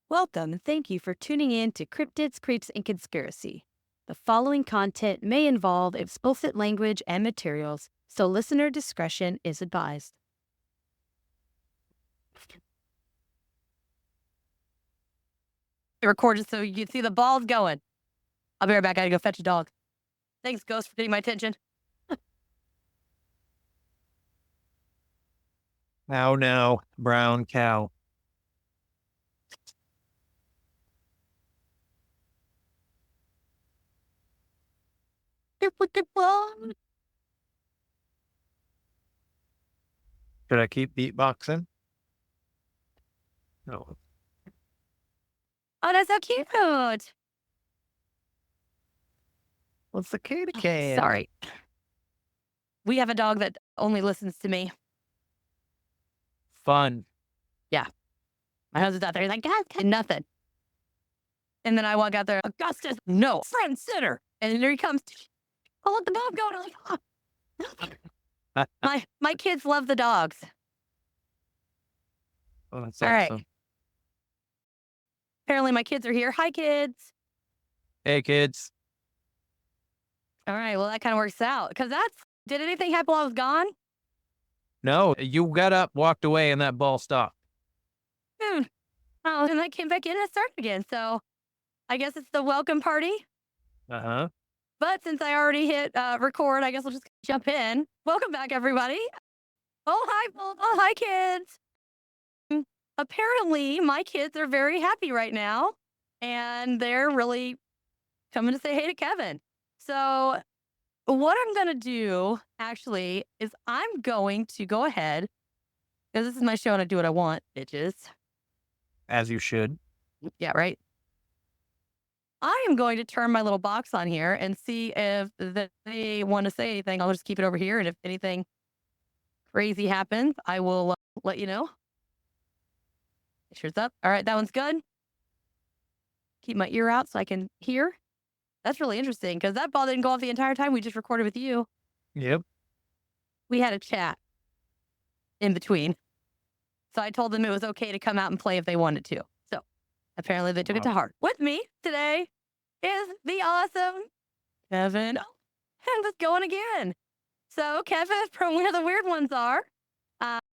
Welcome and thank you for tuning in to Cryptids, Creeps, and Conspiracy. The following content may involve explicit language and materials, so listener discretion is advised. I recorded so you can see the balls going. I'll be right back. I gotta go fetch a dog. Thanks, Ghost, for getting my attention. Oh no, brown cow. Should I keep beatboxing? No. Oh, that's so cute. What's the kitty cat? Sorry. We have a dog that only listens to me. Fun. My husband's out there. He's like, God, nothing. And then I walk out there, Augustus, no, front center. And there he comes. I'll let the dog go. And I'm like, my kids love the dogs. Oh, that's All right. awesome. Apparently my kids are here. Hi, kids. Hey, kids. All right. Well, that kind of works out. Did anything happen while I was gone? No, you got up, walked away, and that ball stopped. Oh, and I came back in and it started again. So I guess it's the welcome party. Uh-huh. But since I already hit record, I guess I'll just jump in. Welcome back, everybody. Oh, hi, kids. Apparently, my kids are very happy right now, and they're really coming to say hey to Kevin. So what I'm going to do, actually, is I'm going to go ahead, because this is my show and I do what I want, bitches. As you should. Yeah, right. I am going to turn my little box on here and see if they want to say anything. I'll just keep it over here. And if anything crazy happens, I will let you know. Make sure it's up. All right, that one's good. Keep my ear out so I can hear. That's really interesting because that ball didn't go off the entire time we just recorded with you. Yep. We had a chat in between. So I told them it was okay to come out and play if they wanted to. So apparently they took it to heart. With me today is the awesome Kevin. And it's going again. So Kevin from Where the Weird Ones Are.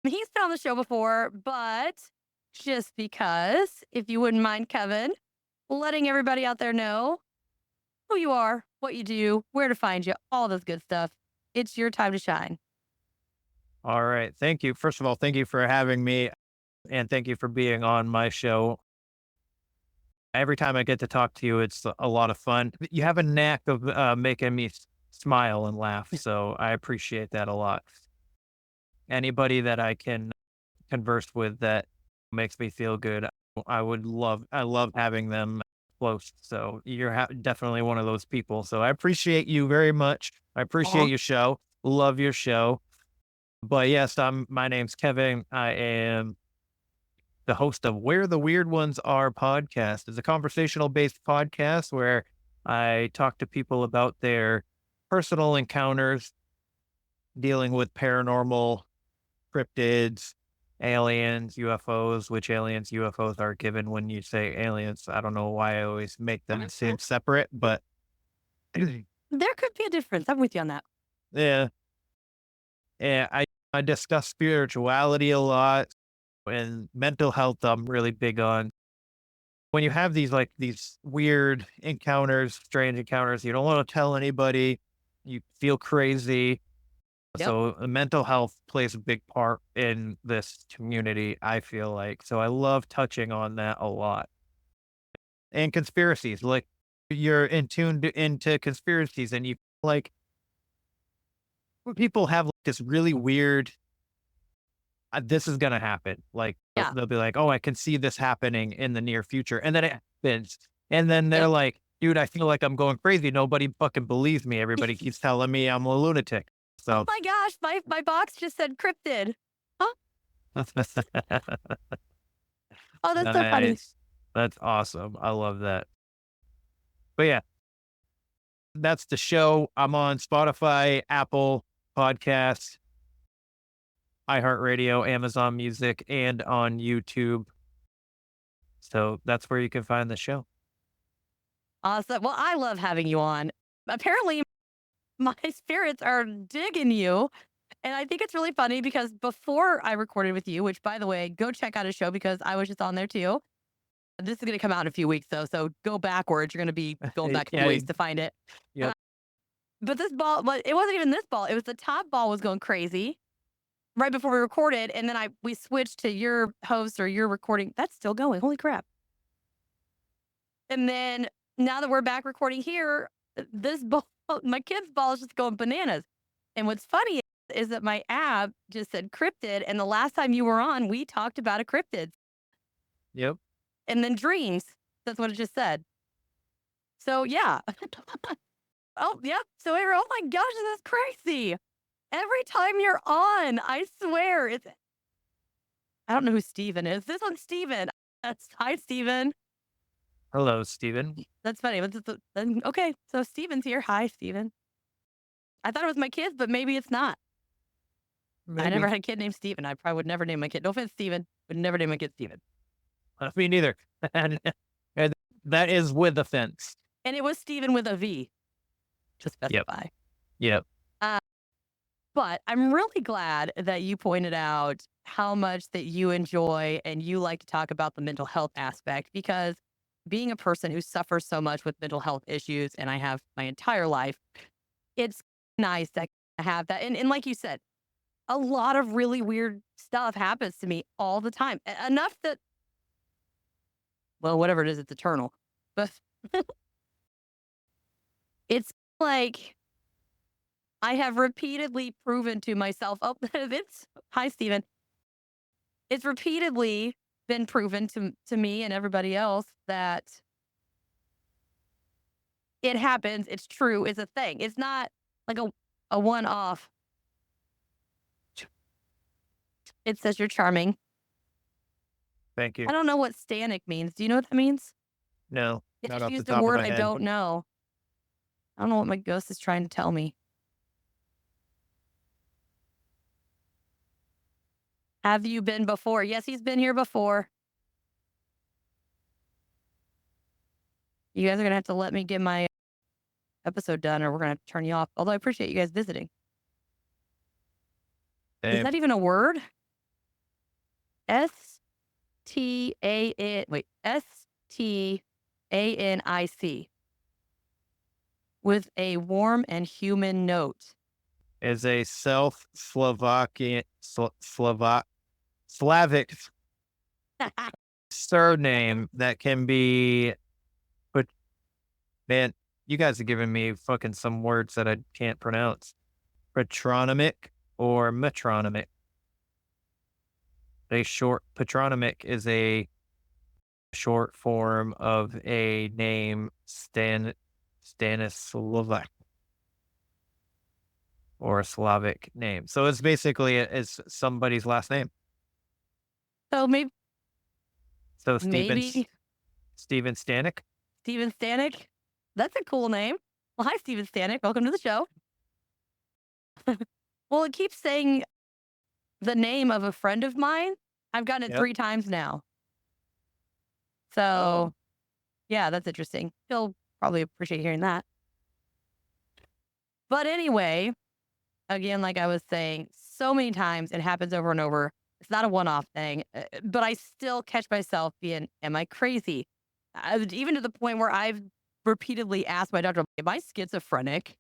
He's been on the show before, but just because, if you wouldn't mind, Kevin, letting everybody out there know who you are, what you do, where to find you, all this good stuff. It's your time to shine. All right. Thank you. First of all, thank you for having me, and thank you for being on my show. Every time I get to talk to you, it's a lot of fun. You have a knack of making me smile and laugh, so I appreciate that a lot. Anybody that I can converse with that makes me feel good, I love having them close. So you're definitely one of those people. So I appreciate you very much. I appreciate your show. Love your show. But yes, my name's Kevin. I am the host of Where the Weird Ones Are podcast. It's a conversational based podcast where I talk to people about their personal encounters dealing with paranormal, cryptids, aliens, UFOs, which aliens, UFOs are given when you say aliens. I don't know why I always make them seem separate, but there could be a difference. I'm with you on that. Yeah. Yeah, I discuss spirituality a lot and mental health. I'm really big on. When you have these weird encounters, strange encounters, you don't want to tell anybody, you feel crazy. Yep. So mental health plays a big part in this community, I feel like. So I love touching on that a lot. And conspiracies, like you're into conspiracies and you like people have this really weird, this is going to happen. Like they'll be like, oh, I can see this happening in the near future. And then it happens. And then they're like, dude, I feel like I'm going crazy. Nobody fucking believes me. Everybody keeps telling me I'm a lunatic. So. Oh my gosh, my box just said cryptid. Huh? Oh, that's so funny. That's awesome. I love that. But yeah, that's the show. I'm on Spotify, Apple Podcasts, iHeartRadio, Amazon Music, and on YouTube. So that's where you can find the show. Awesome. Well, I love having you on. Apparently, my spirits are digging you. And I think it's really funny because before I recorded with you, which by the way, go check out a show because I was just on there too. This is going to come out in a few weeks though. So go backwards. You're going to be going back a few weeks to find it. Yep. But this ball, but it wasn't even this ball. It was the top ball was going crazy right before we recorded. And then we switched to your host or your recording. That's still going. Holy crap. And then now that we're back recording here, this ball, my kid's ball is just going bananas. And what's funny is that my app just said cryptid. And the last time you were on, we talked about a cryptid. Yep. And then dreams. That's what it just said. So yeah. Oh, yep. So oh my gosh, this is crazy. Every time you're on, I swear it's. I don't know who Steven is. This one's Steven. Hi, Steven. Hello, Steven. That's funny. Okay, so Steven's here. Hi, Steven. I thought it was my kids, but maybe it's not. Maybe. I never had a kid named Steven. I probably would never name my kid. No offense, Steven. Would never name my kid Steven. Me neither. and that is with offense. And it was Steven with a V. To specify. Yep. But I'm really glad that you pointed out how much that you enjoy and you like to talk about the mental health aspect, because being a person who suffers so much with mental health issues, and I have my entire life, it's nice to have that. And like you said, a lot of really weird stuff happens to me all the time. Enough that, well, whatever it is, it's eternal. But it's like I have repeatedly proven to myself, hi, Steven. It's repeatedly been proven to me and everybody else that it happens. It's true. It's a thing. It's not like a one-off. It says you're charming. Thank you. I don't know what stanic means. Do you know what that means? No, It not just off the used top a of word my I head. don't know. I don't know what my ghost is trying to tell me. Have you been before? Yes, he's been here before. You guys are going to have to let me get my episode done or we're going to have to turn you off. Although I appreciate you guys visiting. Is that even a word? Stanic. With a warm and human note. Is a Slavic surname that can be put. Man, you guys are giving me fucking some words that I can't pronounce. Patronymic or metronymic. Patronymic is a short form of a name, Stanislav, or a Slavic name. So it's basically it's somebody's last name. So maybe. Steven Stanek. Steven Stanek. That's a cool name. Well, hi, Steven Stanek. Welcome to the show. Well, it keeps saying the name of a friend of mine. I've gotten it 3 times now. So, yeah, that's interesting. He'll probably appreciate hearing that. But anyway, again, like I was saying, so many times it happens over and over. It's not a one-off thing, but I still catch myself being, am I crazy? Even to the point where I've repeatedly asked my doctor, am I schizophrenic?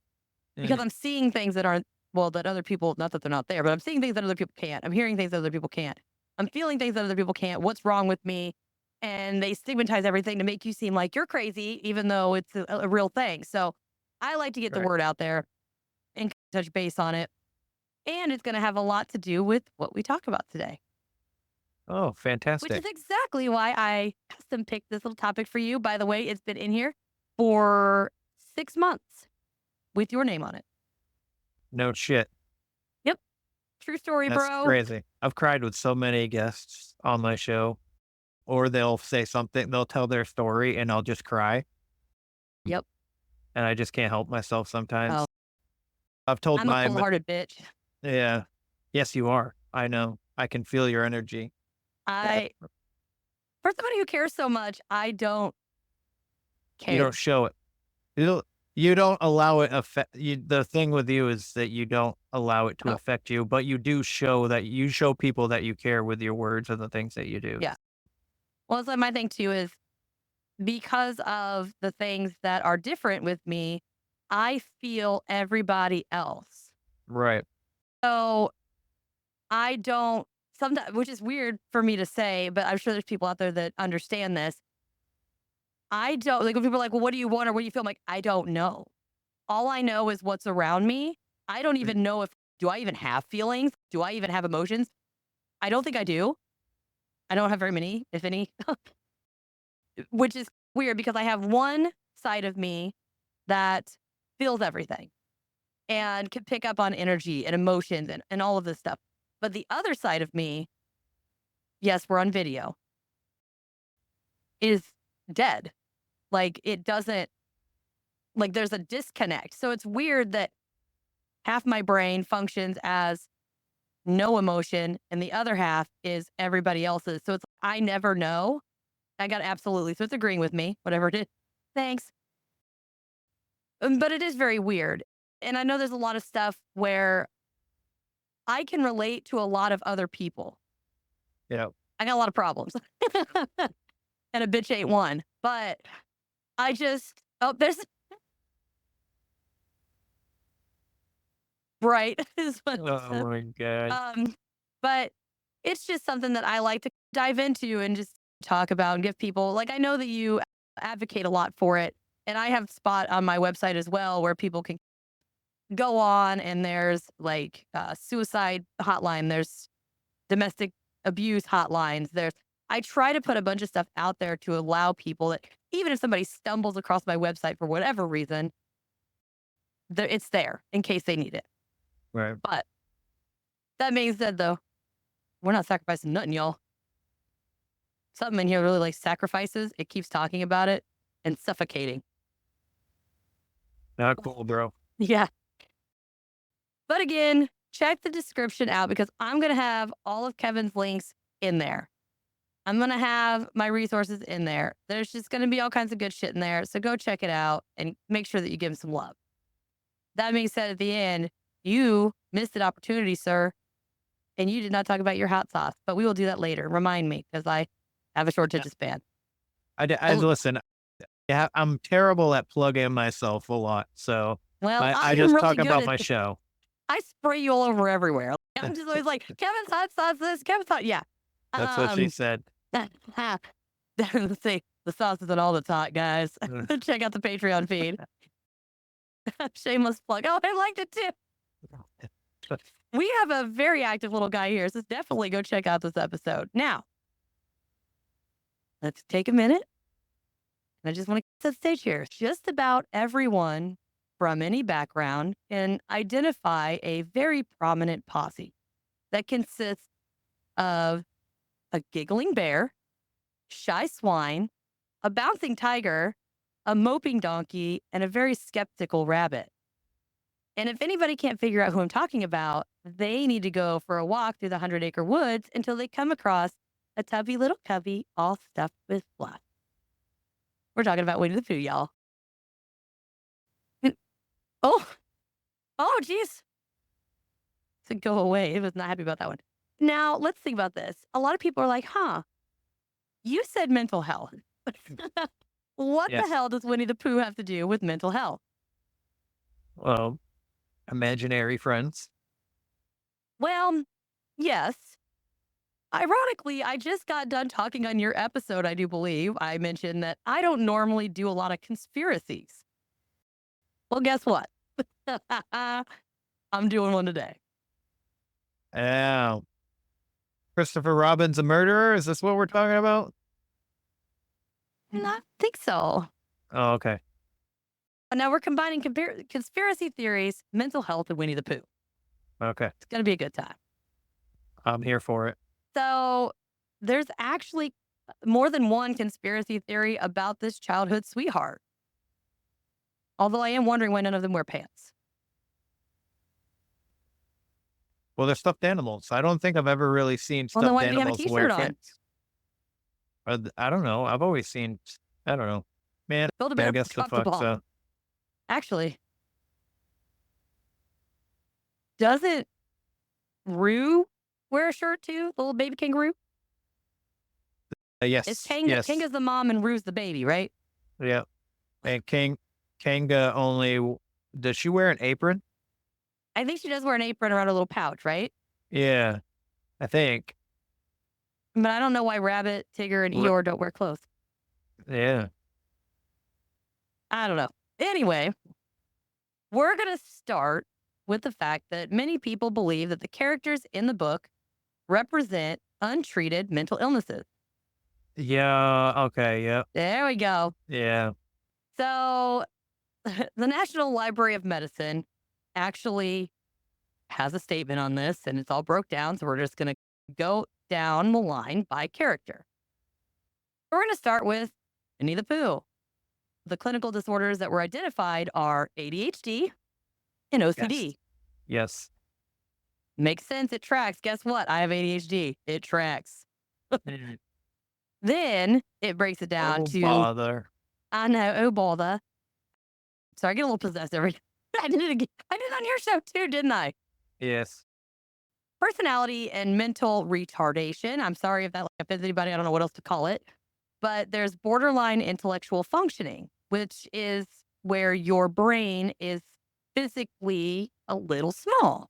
Because I'm seeing things that aren't, well, that other people, not that they're not there, but I'm seeing things that other people can't. I'm hearing things that other people can't. I'm feeling things that other people can't. What's wrong with me? And they stigmatize everything to make you seem like you're crazy, even though it's a real thing. So I like to get the word out there and touch base on it. And it's going to have a lot to do with what we talk about today. Oh, fantastic. Which is exactly why I custom picked this little topic for you. By the way, it's been in here for 6 months with your name on it. No shit. Yep. True story, That's bro. crazy. I've cried with so many guests on my show, or they'll say something, they'll tell their story and I'll just cry. Yep. And I just can't help myself sometimes. Oh. I've told I'm a cold-hearted bitch. Yeah. Yes, you are. I know. I can feel your energy. I, for somebody who cares so much, I don't You don't care. show it. You don't allow it affect you. The thing with you is that you don't allow it to No. affect you, but you do show that you show people that you care with your words and the things that you do. Yeah. Well, so my thing too is because of the things that are different with me, I feel everybody else. Right. So I don't sometimes, which is weird for me to say, but I'm sure there's people out there that understand this. I don't like when people are like, well, what do you want or what do you feel? I'm like, I don't know. All I know is what's around me. I don't Mm. even know if do I even have feelings? Do I even have emotions? I don't think I do. I don't have very many, if any, which is weird because I have one side of me that feels everything and can pick up on energy and emotions and all of this stuff. But the other side of me, yes, we're on video, is dead. Like it doesn't, like there's a disconnect. So it's weird that half my brain functions as no emotion and the other half is everybody else's. So it's, I never know. I got absolutely. So it's agreeing with me, whatever it is. Thanks. But it is very weird. And I know there's a lot of stuff where I can relate to a lot of other people. Yeah. I got a lot of problems. And a bitch ain't one. But I just, oh, there's, right. Is what it Oh says. my god. But it's just something that I like to dive into and just talk about and give people, like, I know that you advocate a lot for it. And I have a spot on my website as well where people can go on and there's like suicide hotline, there's domestic abuse hotlines. I try to put a bunch of stuff out there to allow people that even if somebody stumbles across my website for whatever reason, it's there in case they need it. Right. But that being said, though, we're not sacrificing nothing, y'all. Something in here really like sacrifices. It keeps talking about it and suffocating. Not cool, bro. Yeah. But again, check the description out because I'm going to have all of Kevin's links in there. I'm going to have my resources in there. There's just going to be all kinds of good shit in there. So go check it out and make sure that you give him some love. That being said, at the end, you missed an opportunity, sir, and you did not talk about your hot sauce, but we will do that later. Remind me because I have a short attention span. Listen. Yeah, I'm terrible at plugging myself a lot, so Well, I I'm just really talk good about at my show. I spray you all over everywhere. I'm just always like, Kevin's hot sauce this, Kevin's hot. Yeah. That's what she said. Let's see. The sauce isn't all that's hot, guys. Check out the Patreon feed. Shameless plug. Oh, I liked it too. We have a very active little guy here, so definitely go check out this episode. Now, let's take a minute. And I just want to set the stage here. Just about everyone from any background can identify a very prominent posse that consists of a giggling bear, shy swine, a bouncing tiger, a moping donkey, and a very skeptical rabbit. And if anybody can't figure out who I'm talking about, they need to go for a walk through the 100-acre woods until they come across a tubby little cubby all stuffed with fluff. We're talking about Winnie the Pooh, y'all. Oh, oh, geez. To go away. I was not happy about that one. Now, let's think about this. A lot of people are like, huh, you said mental health. What the Yes. hell does Winnie the Pooh have to do with mental health? Well, imaginary friends. Well, yes. Ironically, I just got done talking on your episode, I do believe. I mentioned that I don't normally do a lot of conspiracies. Well, guess what? I'm doing one today. Yeah. Christopher Robin's a murderer? Is this what we're talking about? I think so. Oh, okay. Now we're combining conspiracy theories, mental health, and Winnie the Pooh. Okay. It's going to be a good time. I'm here for it. So there's actually more than one conspiracy theory about this childhood sweetheart. Although I am wondering why none of them wear pants. Well, they're stuffed animals. I don't think I've ever really seen Well, then stuffed why do you have a animals wear t-shirt on? fins. I don't know. I've always seen, I don't know. Man, Build a I bear, guess the drop the fuck's ball. up. Actually, doesn't Rue wear a shirt too? The little baby kangaroo? It's Yes, Kanga. yes. Kanga's the mom and Rue's the baby, right? Yeah. And Kanga only, does she wear an apron? I think she does wear an apron around her little pouch, right? Yeah, I think. But I don't know why Rabbit, Tigger, and R- Eeyore don't wear clothes. Yeah. I don't know. Anyway, we're going to start with the fact that many people believe that the characters in the book represent untreated mental illnesses. Yeah. Okay. Yeah. There we go. Yeah. So, the National Library of Medicine actually has a statement on this, and it's all broke down. So, we're just going to go down the line by character. We're going to start with Winnie the Pooh. The clinical disorders that were identified are ADHD and OCD. Yes. Yes. Makes sense. It tracks. Guess what? I have ADHD. It tracks. Then it breaks it down Oh, to, bother. I know, oh, bother. So I get a little possessed every I did it again. I did it on your show too, didn't I? Yes. Personality and mental retardation. I'm sorry if that offends anybody. I don't know what else to call it. But there's borderline intellectual functioning, which is where your brain is physically a little small.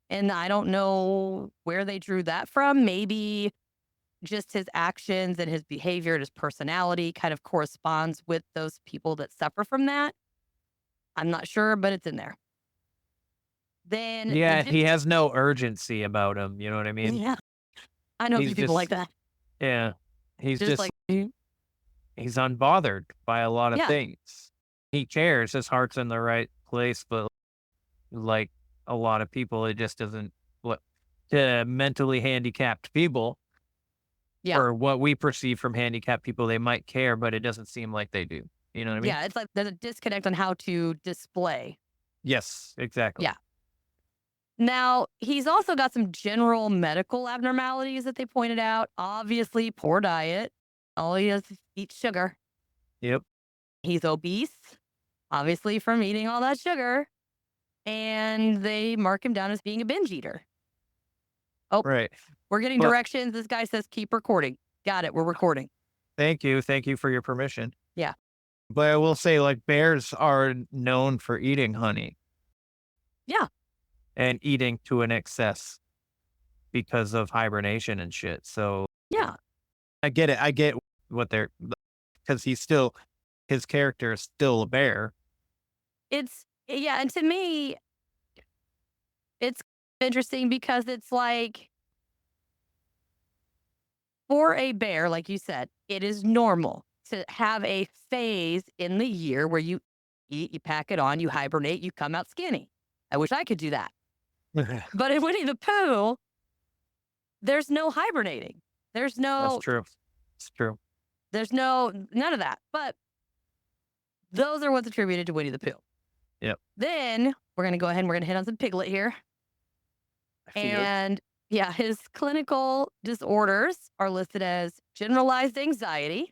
And I don't know where they drew that from. Maybe just his actions and his behavior and his personality kind of corresponds with those people that suffer from that. I'm not sure, but it's in there. Then, Yeah, he has no urgency about him. You know what I mean? yeah, I know a He's few people like just, that. yeah, he's Just just, like, he's unbothered by a lot of yeah, things. He cares. His heart's in the right place, but like a lot of people, it just doesn't. What to mentally handicapped people, yeah, or what we perceive from handicapped people, they might care, but it doesn't seem like they do. You know what I mean? yeah. It's like there's a disconnect on how to display. Yes, exactly. Yeah. Now, he's also got some general medical abnormalities that they pointed out. Obviously, poor diet. All he does is eat sugar. Yep. He's obese, obviously, from eating all that sugar. And they mark him down as being a binge eater. Oh, Right. we're getting But directions. This guy says keep recording. Got it. We're recording. thank you. Thank you for your permission. Yeah. But I will say, like, bears are known for eating honey Yeah. and eating to an excess because of hibernation and shit. So Yeah. I get it. I get what they're, because his character is still a bear. Yeah. And to me, it's interesting because it's like for a bear, like you said, it is normal to have a phase in the year where you eat, you pack it on, you hibernate, you come out skinny. I wish I could do that. But in Winnie the Pooh, there's no hibernating. That's true. It's true. There's none of that. But those are what's attributed to Winnie the Pooh. Yep. Then we're going to go ahead and we're going to hit on some Piglet here. And yeah, his clinical disorders are listed as generalized anxiety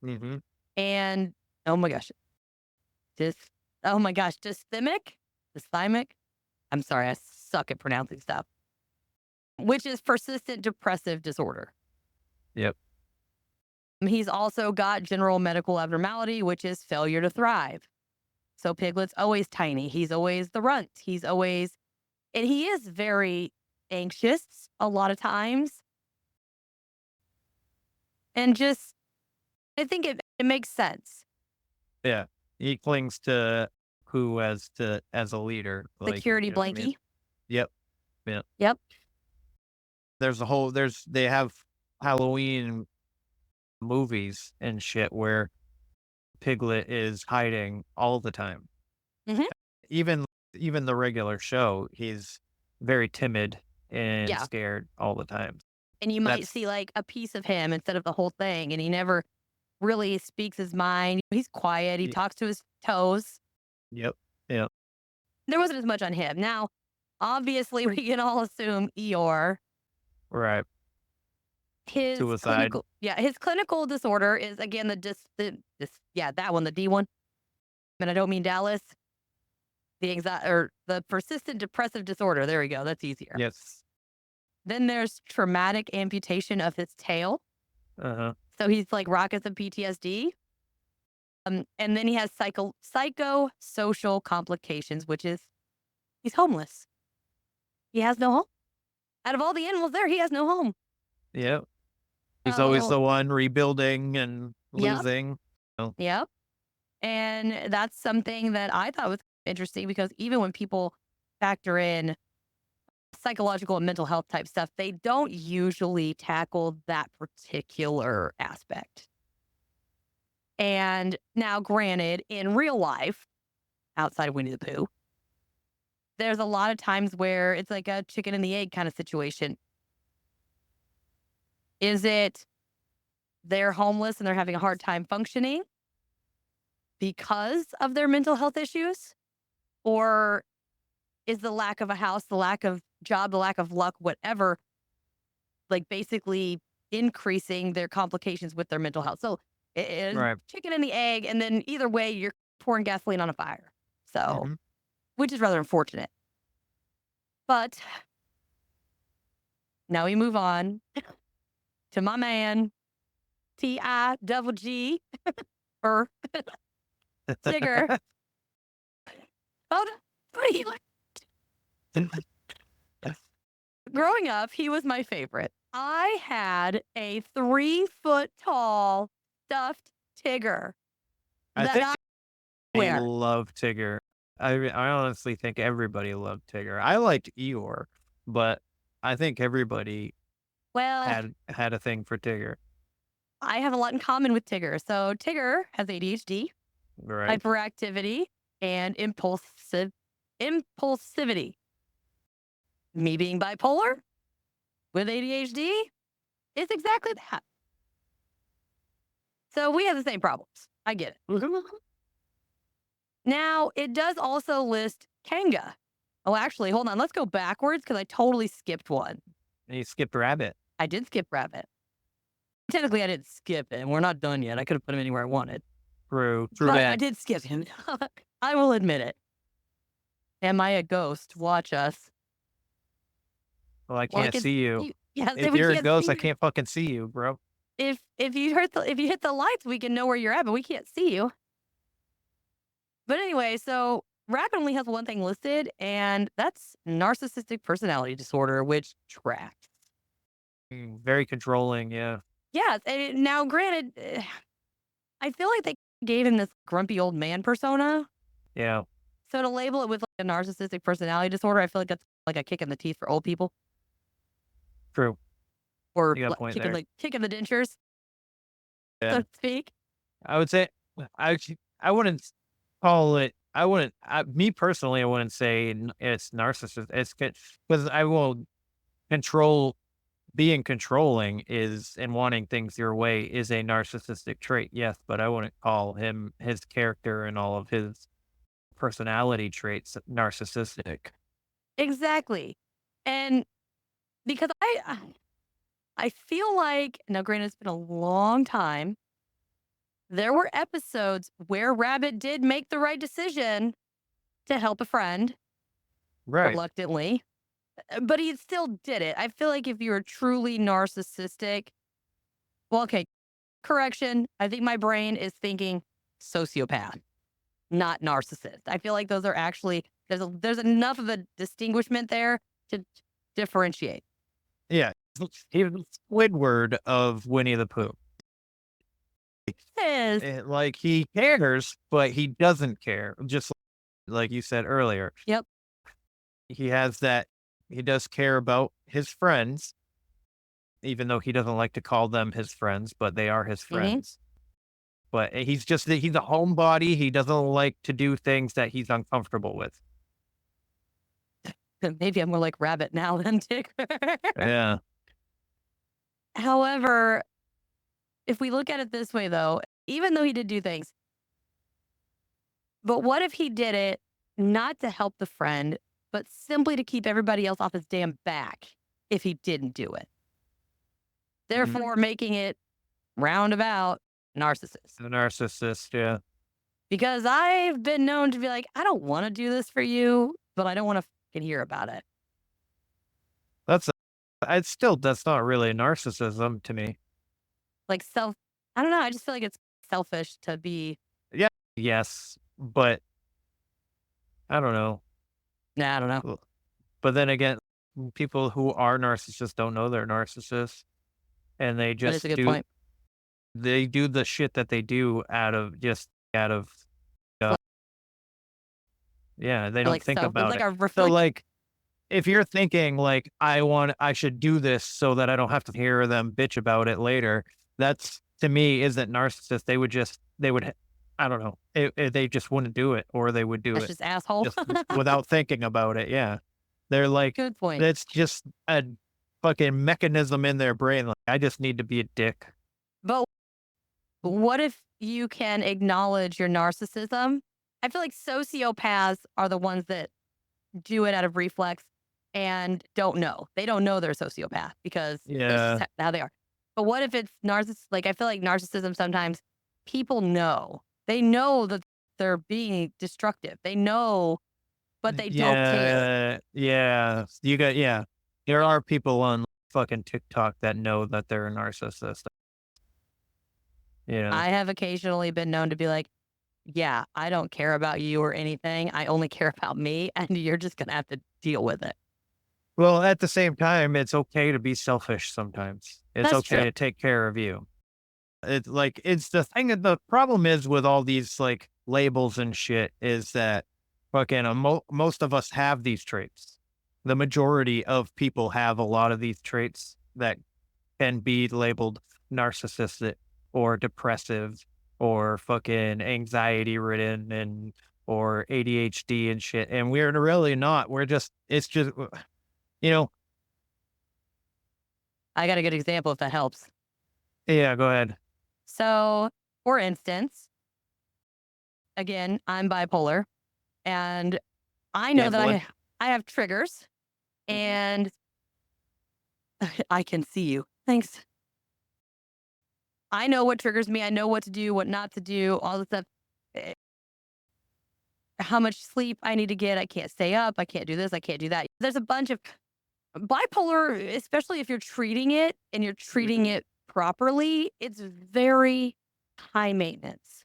Mm-hmm. and, oh my gosh, dysthymic. I'm sorry, I suck at pronouncing stuff, which is persistent depressive disorder. Yep. He's also got general medical abnormality, which is failure to thrive. So Piglet's always tiny. He's always the runt. And he is very anxious a lot of times. And just, I think it makes sense. Yeah. He clings to who as a leader. Security you know what I blankie. mean? Yep. Yeah. Yep. They have Halloween movies and shit where Piglet is hiding all the time. Mhm. Even the regular show, he's very timid and Yeah. scared all the time. And you might That's- see like a piece of him instead of the whole thing. And he never really speaks his mind. He's quiet. He Ye- talks to his toes. Yep. Yep. There wasn't as much on him. Now, Obviously, we can all assume Eeyore. Right. His Suicide. his clinical disorder is again that one, the D one. And I don't mean Dallas. The anxiety or the persistent depressive disorder. There we go. That's easier. Yes. Then there's traumatic amputation of his tail. Uh-huh. So he's like rockets of PTSD. And then he has psychosocial complications, which is he's homeless. He has no home. Out of all the animals there, he has no home. Yep. He's always Oh. the one rebuilding and Yep. losing. Yep. And that's something that I thought was interesting because even when people factor in psychological and mental health type stuff, they don't usually tackle that particular aspect. And now, granted, in real life, outside of Winnie the Pooh, there's a lot of times where it's like a chicken and the egg kind of situation. Is it they're homeless and they're having a hard time functioning because of their mental health issues? Or is the lack of a house, the lack of job, the lack of luck, whatever, like basically increasing their complications with their mental health? So it is Right. chicken and the egg. And then either way, you're pouring gasoline on a fire. So, Mhm. which is rather unfortunate. But now we move on to my man, T-I-double-G, or Tigger. Oh, what are you Growing up, he was my favorite. I had a 3-foot tall stuffed Tigger. I that think I I wear. love Tigger. I honestly think everybody loved Tigger. I liked Eeyore, but I think everybody Well, had a thing for Tigger. I have a lot in common with Tigger. So Tigger has ADHD, Right. hyperactivity, and impulsivity. Me being bipolar with ADHD is exactly that. So we have the same problems. I get it. Now, it does also list Kanga. Oh, actually, hold on. Let's go backwards because I totally skipped one. And you skipped Rabbit. I did skip Rabbit. Technically, I didn't skip him. We're not done yet. I could have put him anywhere I wanted. True But I that. did skip him. I will admit it. Am I a ghost? Watch us. Well, I Well, can't see you. Yes, If we you're a can't ghost, see I you. can't fucking see you, bro. If you hit the lights, we can know where you're at, but we can't see you. But anyway, so Rabbit only has one thing listed, and that's narcissistic personality disorder, which tracks. Very controlling, yeah. Yes, and now granted, I feel like they gave him this grumpy old man persona. Yeah. So to label it with like a narcissistic personality disorder, I feel like that's like a kick in the teeth for old people, True. or You got a point there. kicking the dentures, Yeah. so to speak. I would say I wouldn't call it. Me personally, I wouldn't say it's narcissist. It's because I will control. Being controlling is and wanting things your way is a narcissistic trait. Yes, but I wouldn't call his character and all of his personality traits narcissistic. Exactly, and because I feel like now, granted, it's been a long time. There were episodes where Rabbit did make the right decision to help a friend Right. reluctantly, but he still did it. I feel like if you're truly narcissistic, well, okay, correction. I think my brain is thinking sociopath, not narcissist. I feel like those are actually there's enough of a distinguishment there to differentiate. Yeah. He was Squidward of Winnie the Pooh. Yes. Like he cares, but he doesn't care. Just like you said earlier. Yep. He has that. He does care about his friends, even though he doesn't like to call them his friends, but they are his friends. But he's a homebody. He doesn't like to do things that he's uncomfortable with. Maybe I'm more like Rabbit now than Tigger. Yeah. However, if we look at it this way, though, even though he did do things, but what if he did it not to help the friend, but simply to keep everybody else off his damn back if he didn't do it. Therefore, making it roundabout narcissist. The narcissist, yeah. Because I've been known to be like, I don't want to do this for you, but I don't want to fucking hear about it. That's not really narcissism to me. Like I don't know. I just feel like it's selfish to be. Yeah, yes, but I don't know. Nah, I don't know. But then again, people who are narcissists don't know they're narcissists, and they That is just a good point. they do the shit that they do out of uh, yeah, they don't Like think so, about like it. a So reflect. like, if you're thinking like I should do this so that I don't have to hear them bitch about it later, that's to me isn't narcissist. They would I don't know. They just wouldn't do it, or they would do That's it just asshole. just without thinking about it. Yeah, they're like, Good point. it's just a fucking mechanism in their brain. Like, I just need to be a dick. But what if you can acknowledge your narcissism? I feel like sociopaths are the ones that do it out of reflex and don't know. They don't know they're a sociopath because that's Yeah, just how they are. But what if it's narcissist? Like, I feel like narcissism sometimes people know. They know that they're being destructive. They know, but they don't care. yeah. Yeah. There are people on fucking TikTok that know that they're a narcissist. Yeah. I have occasionally been known to be like, yeah, I don't care about you or anything. I only care about me, and you're just going to have to deal with it. Well, at the same time, it's okay to be selfish sometimes. It's That's okay true. to take care of you. It's like, it's the thing that the problem is with all these like labels and shit is that fucking most of us have these traits. The majority of people have a lot of these traits that can be labeled narcissistic or depressive or fucking anxiety ridden and or ADHD and shit. And we're really not. It's just, you know, I got a good example if that helps. yeah, go ahead. So, for instance, again, I'm bipolar, and I know Yeah, that boy. I have triggers, and I can see you. Thanks. I know what triggers me. I know what to do, what not to do, all the stuff. eh, How much sleep I need to get. I can't stay up. I can't do this. I can't do that. There's a bunch of bipolar, especially if you're treating it and you're treating it properly, it's very high maintenance.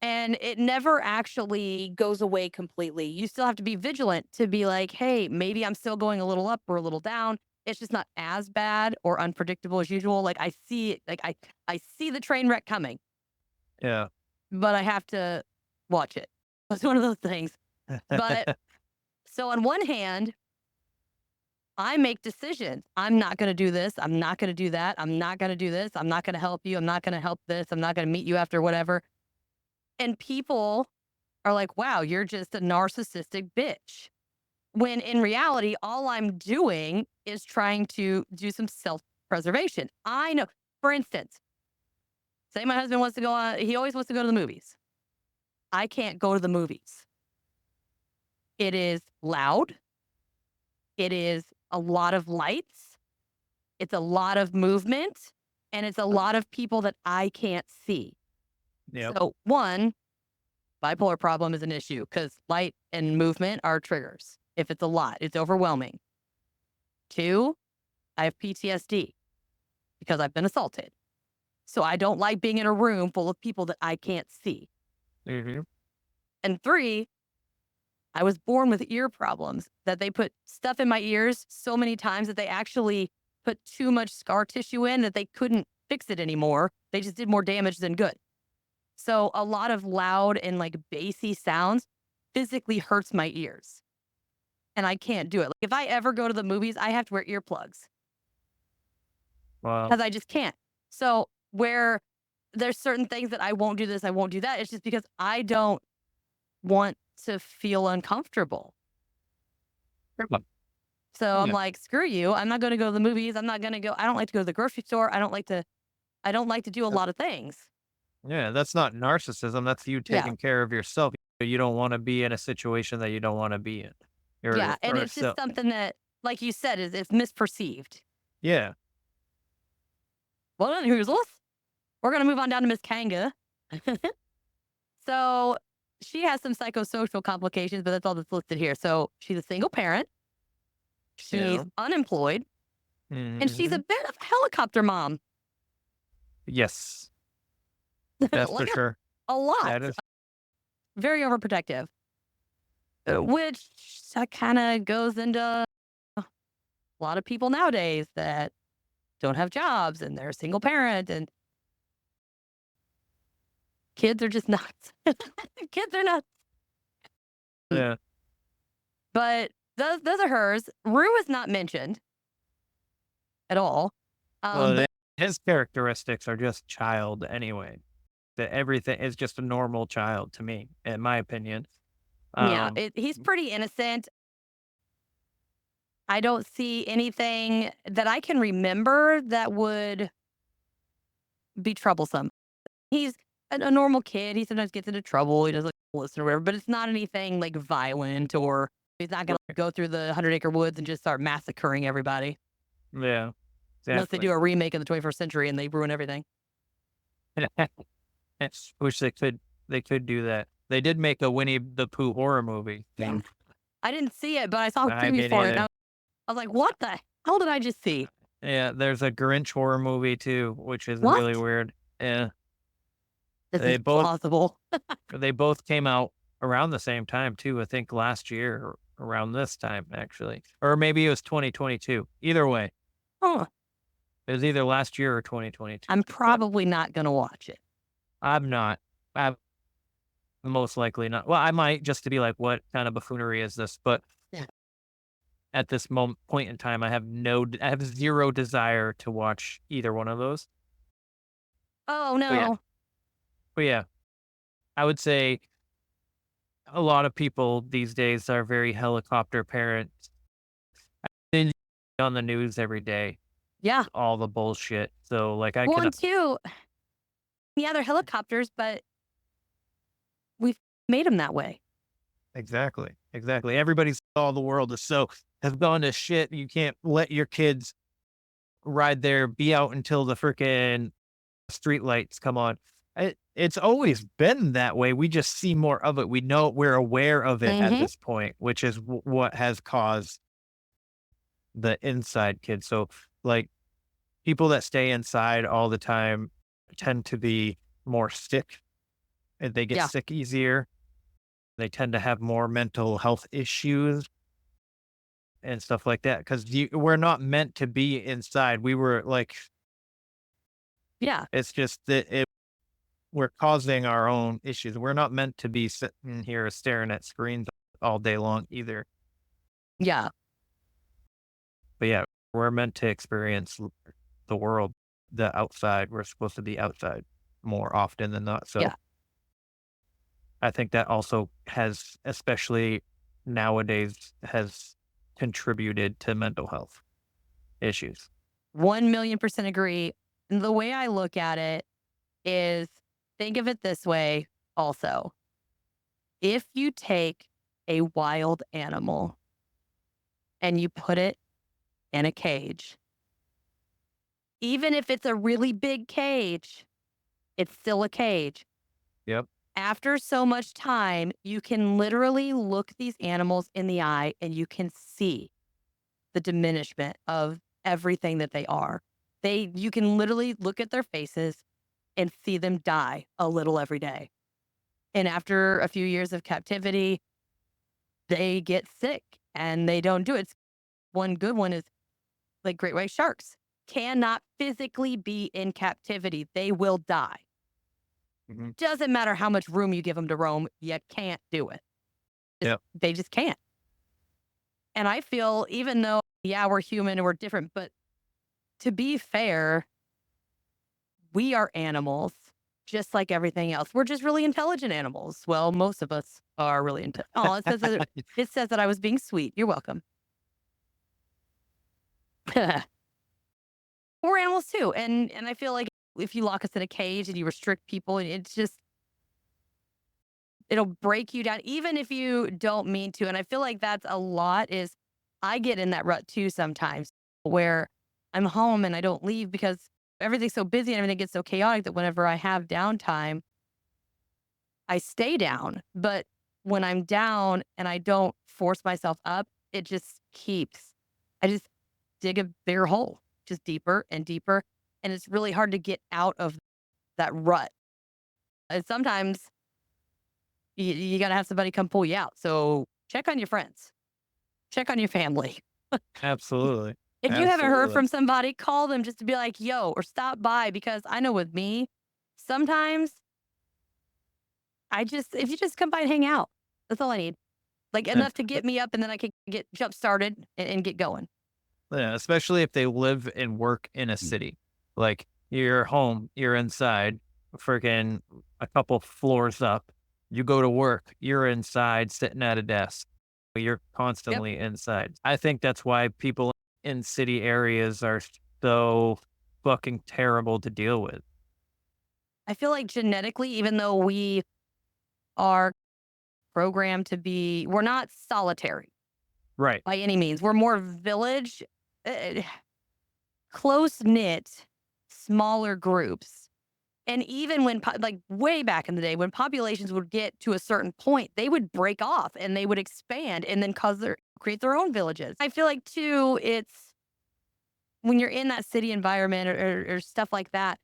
And it never actually goes away completely. You still have to be vigilant to be like, hey, maybe I'm still going a little up or a little down. It's just not as bad or unpredictable as usual. Like I see it, like I see the train wreck coming, Yeah. but I have to watch it. It's one of those things. But so on one hand, I make decisions. I'm not going to do this. I'm not going to do that. I'm not going to do this. I'm not going to help you. I'm not going to help this. I'm not going to meet you after whatever. And people are like, wow, you're just a narcissistic bitch. When in reality, all I'm doing is trying to do some self preservation. I know, for instance, say my husband wants to go on, he always wants to go to the movies. I can't go to the movies. It is loud. It is a lot of lights. It's a lot of movement. And it's a lot of people that I can't see. Yep. So, one, bipolar problem is an issue because light and movement are triggers. If it's a lot, it's overwhelming. Two, I have PTSD because I've been assaulted. So I don't like being in a room full of people that I can't see. Mhm. And three, I was born with ear problems that they put stuff in my ears so many times that they actually put too much scar tissue in that they couldn't fix it anymore. They just did more damage than good. So a lot of loud and like bassy sounds physically hurts my ears. And I can't do it. Like if I ever go to the movies, I have to wear earplugs Wow. because I just can't. So where there's certain things that I won't do this, I won't do that. It's just because I don't want to feel uncomfortable. So I'm Yeah. like, screw you. I'm not going to go to the movies. I'm not going to go. I don't like to go to the grocery store. I don't like to do a lot of things. Yeah, that's not narcissism. That's you Yeah. taking care of yourself. You don't want to be in a situation that you don't want to be in. Yeah, and or it's just so. something that, like you said, is misperceived. Yeah. Well, then, who's this? We're gonna move on down to Miss Kanga. So she has some psychosocial complications, but that's all that's listed here. So she's a single parent. She's Yeah. unemployed, and she's a Mhm. bit of a helicopter mom. Yes, that's for Like sure. a lot. That is. Very overprotective, which kind of goes into a lot of people nowadays that don't have jobs and they're a single parent, and kids are just nuts. Kids are nuts. Yeah. But those are hers. Rue is not mentioned at all. Well, But his characteristics are just child anyway. That everything is just a normal child to me, in my opinion. yeah, Um, he's pretty innocent. I don't see anything that I can remember that would be troublesome. He's a normal kid. He sometimes gets into trouble. He doesn't listen or whatever, but it's not anything like violent, or he's not going to go through the 100-acre woods and just start massacring everybody yeah, unless they do exactly. a remake in the 21st century and they ruin everything. Wish they could do that. They did make a Winnie the Pooh horror movie. Yeah. I didn't see it, but I saw I previews mean, for it. And either. I was like, what the hell did I just see? Yeah, there's a Grinch horror movie too, which is really What? weird. Yeah, This they is both plausible. they both came out around the same time too. I think last year or around this time actually, or maybe it was 2022. Either way, Huh. it was either last year or 2022. I'm But probably not going to watch it. I'm not. I'm most likely not. Well, I might just to be like, what kind of buffoonery is this? But Yeah. at this moment point in time, I have zero desire to watch either one of those. Oh, But yeah, no. but yeah, I would say a lot of people these days are very helicopter parents. They on the news every day, Yeah. all the bullshit. So like I Well, can and two, yeah, they're helicopters, but we've made them that way. exactly. Everybody's all the world is so has gone to shit. You can't let your kids ride there, be out until the freaking street lights come on. It's always been that way. We just see more of it. We're aware of it at Hmm. this point, which is what has caused the inside kids. So, like people that stay inside all the time tend to be more sick, and they get Yeah. sick easier. They tend to have more mental health issues and stuff like that because we're not meant to be inside. We were like, Yeah. it's just that we're causing our own issues. We're not meant to be sitting here staring at screens all day long either. Yeah. But yeah, we're meant to experience the world, the outside. We're supposed to be outside more often than not. So Yeah. I think that also has, especially nowadays, has contributed to mental health issues. 1,000,000% agree. And the way I look at it is, think of it this way also. If you take a wild animal and you put it in a cage, even if it's a really big cage, it's still a cage. Yep. After so much time, you can literally look these animals in the eye and you can see the diminishment of everything that they are. You can literally look at their faces and see them die a little every day. And after a few years of captivity, they get sick and they don't do it. One good one is like great white sharks cannot physically be in captivity. They will die. Mhm. Doesn't matter how much room you give them to roam, you can't do it. Yep. They just can't. And I feel, even though, yeah, we're human and we're different, but to be fair, we are animals just like everything else. We're just really intelligent animals. Well, most of us are really intelligent. Oh, it says that I was being sweet. You're welcome. We're animals too. And I feel like if you lock us in a cage and you restrict people, it's just It'll break you down, even if you don't mean to. And I feel like that's a lot is I get in that rut too sometimes where I'm home and I don't leave because everything's so busy and everything gets so chaotic that whenever I have downtime, I stay down. But when I'm down and I don't force myself up, it just keeps, I just dig a bigger hole, just deeper and deeper. And it's really hard to get out of that rut. And sometimes you got to have somebody come pull you out. So check on your friends, check on your family. Absolutely. If you haven't heard Absolutely. from somebody, call them just to be like, yo, or stop by. Because I know with me, sometimes if you just come by and hang out, that's all I need. Like Yeah. enough to get me up and then I can get jump started and get going. Yeah, especially if they live and work in a city. Like you're home, you're inside, freaking a couple floors up. You go to work, you're inside sitting at a desk. You're Yep. constantly inside. I think that's why people in city areas are so fucking terrible to deal with. I feel like genetically, even though we are programmed to be, we're not solitary Right. by any means. We're more village, close knit, smaller groups. And even when, like way back in the day, when populations would get to a certain point, they would break off and they would expand and then create their own villages. I feel like too, it's when you're in that city environment or stuff like that,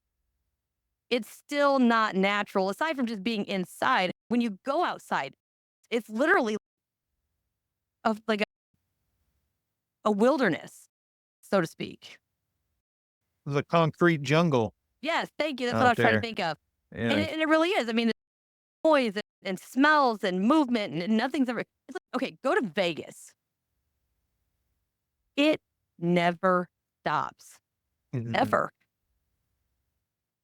it's still not natural. Aside from just being inside, when you go outside, it's literally of like a wilderness, so to speak. The concrete jungle Yes, thank you. That's what I out was trying to there. think of. Yeah. And it really is. I mean, noise and smells and movement and nothing's ever. It's like, okay, go to Vegas. It never stops, Mhm. ever.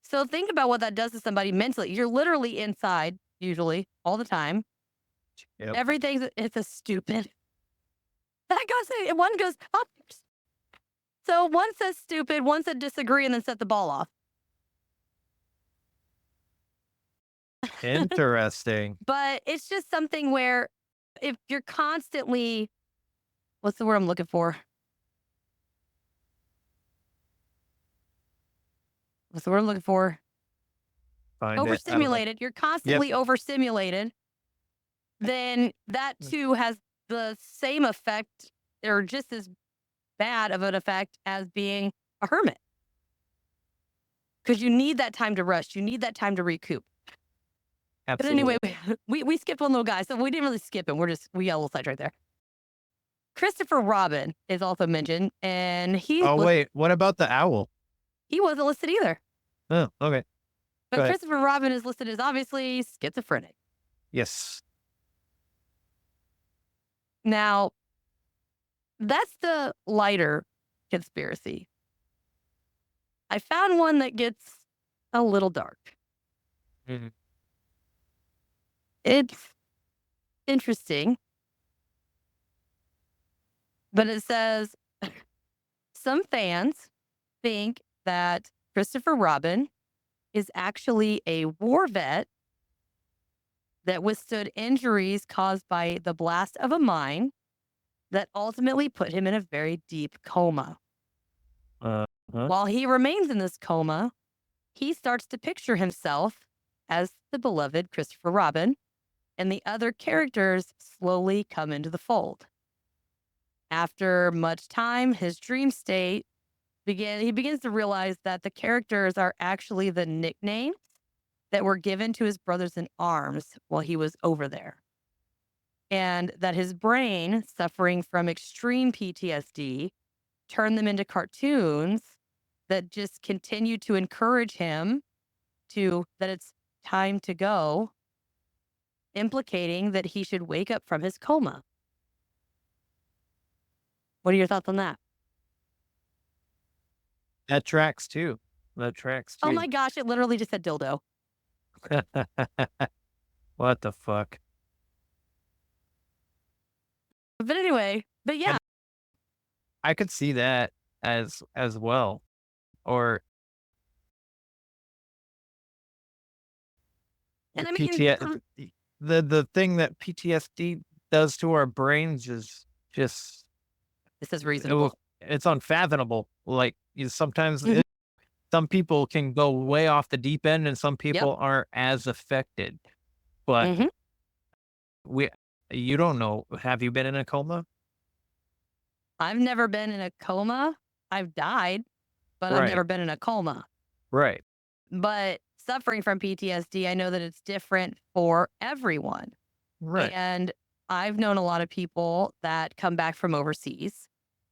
So think about what that does to somebody mentally. You're literally inside, usually, all the time. Yep. It's a stupid. That goes, one goes, oh. So one says stupid, one said disagree, and then set the ball off. Interesting. But it's just something where if you're constantly, what's the word I'm looking for? What's the word I'm looking for? Find it. I don't know. Overstimulated. You're constantly overstimulated. Then that too has the same effect or just as bad of an effect as being a hermit. Because you need that time to rest. You need that time to recoup. Absolutely. But anyway, we skipped one little guy. So we didn't really skip him. We got a little sidetracked there. Christopher Robin is also mentioned. And Oh, wait. What about the owl? he wasn't listed either. Oh, okay. But Go ahead. Christopher Robin is listed as obviously schizophrenic. Yes. Now, that's the lighter conspiracy. I found one that gets a little dark. Mhm. It's interesting, but it says some fans think that Christopher Robin is actually a war vet that withstood injuries caused by the blast of a mine that ultimately put him in a very deep coma. Huh? While he remains in this coma, he starts to picture himself as the beloved Christopher Robin, and the other characters slowly come into the fold. After much time, his dream state he begins to realize that the characters are actually the nicknames that were given to his brothers in arms while he was over there. And that his brain, suffering from extreme PTSD, turned them into cartoons that just continue to encourage him that it's time to go, implicating that he should wake up from his coma. What are your thoughts on that? That tracks too. That tracks too. Oh my gosh, it literally just said dildo. What the fuck? But anyway, but yeah. I could see that as well. Or And I the mean, the thing that PTSD does to our brains is just This is it will, reasonable. it's unfathomable. Like sometimes Mhm. some people can go way off the deep end, and some Yep. people aren't as affected. But hmm we, you don't know. Have you been in a coma? I've never been in a coma. I've died, but I've Right. never been in a coma. Right. But suffering from PTSD, I know that it's different for everyone. Right. And I've known a lot of people that come back from overseas,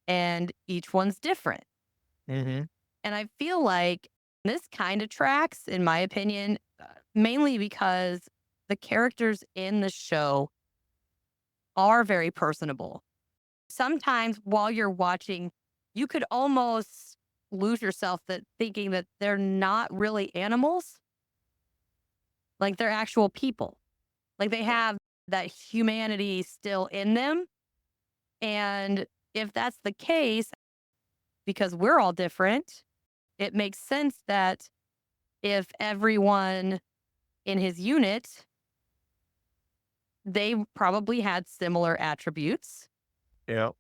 and each one's different. Mm-hmm. And I feel like this kind of tracks, in my opinion, mainly because the characters in the show are very personable. Sometimes while you're watching, you could almost lose yourself that thinking that they're not really animals, like they're actual people. Like they have that humanity still in them. And if that's the case, because we're all different, it makes sense that if everyone in his unit, they probably had similar attributes. Yeah.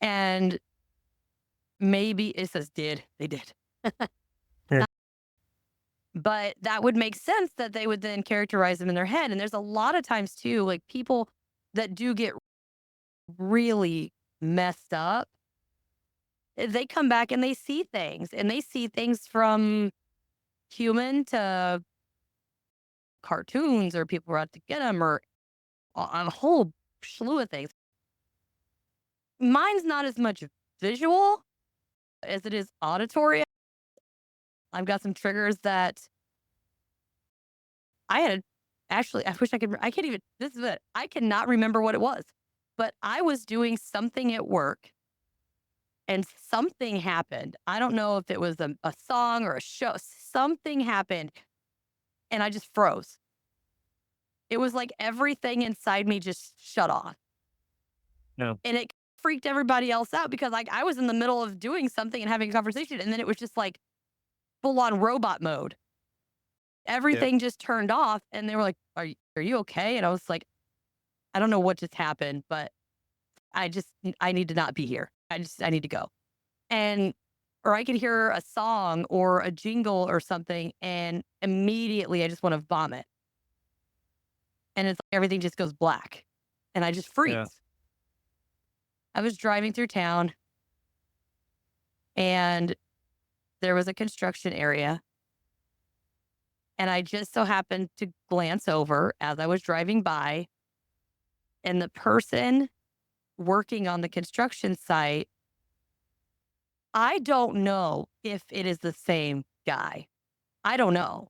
And maybe it says did, they did. Yeah. But that would make sense that they would then characterize them in their head. And there's a lot of times too, like people that do get really messed up, they come back and they see things from human to cartoons or people were out to get them or a whole slew of things. Mine's not as much visual as it is auditory. I've got some triggers that I had actually, I wish I could, I can't even, this is it. I cannot remember what it was, but I was doing something at work and something happened. I don't know if it was a song or a show. Something happened and I just froze. It was like everything inside me just shut off. No. And it freaked everybody else out because like I was in the middle of doing something and having a conversation and then it was just like full on robot mode. Yeah. Everything just turned off and they were like, are you okay?" And I was like, "I don't know what just happened, but I just I need to not be here. I need to go." And or I could hear a song or a jingle or something and immediately I just want to vomit. And it's like everything just goes black and I just Yeah. freeze. I was driving through town and there was a construction area and I just so happened to glance over as I was driving by and the person working on the construction site, I don't know if it is the same guy. I don't know.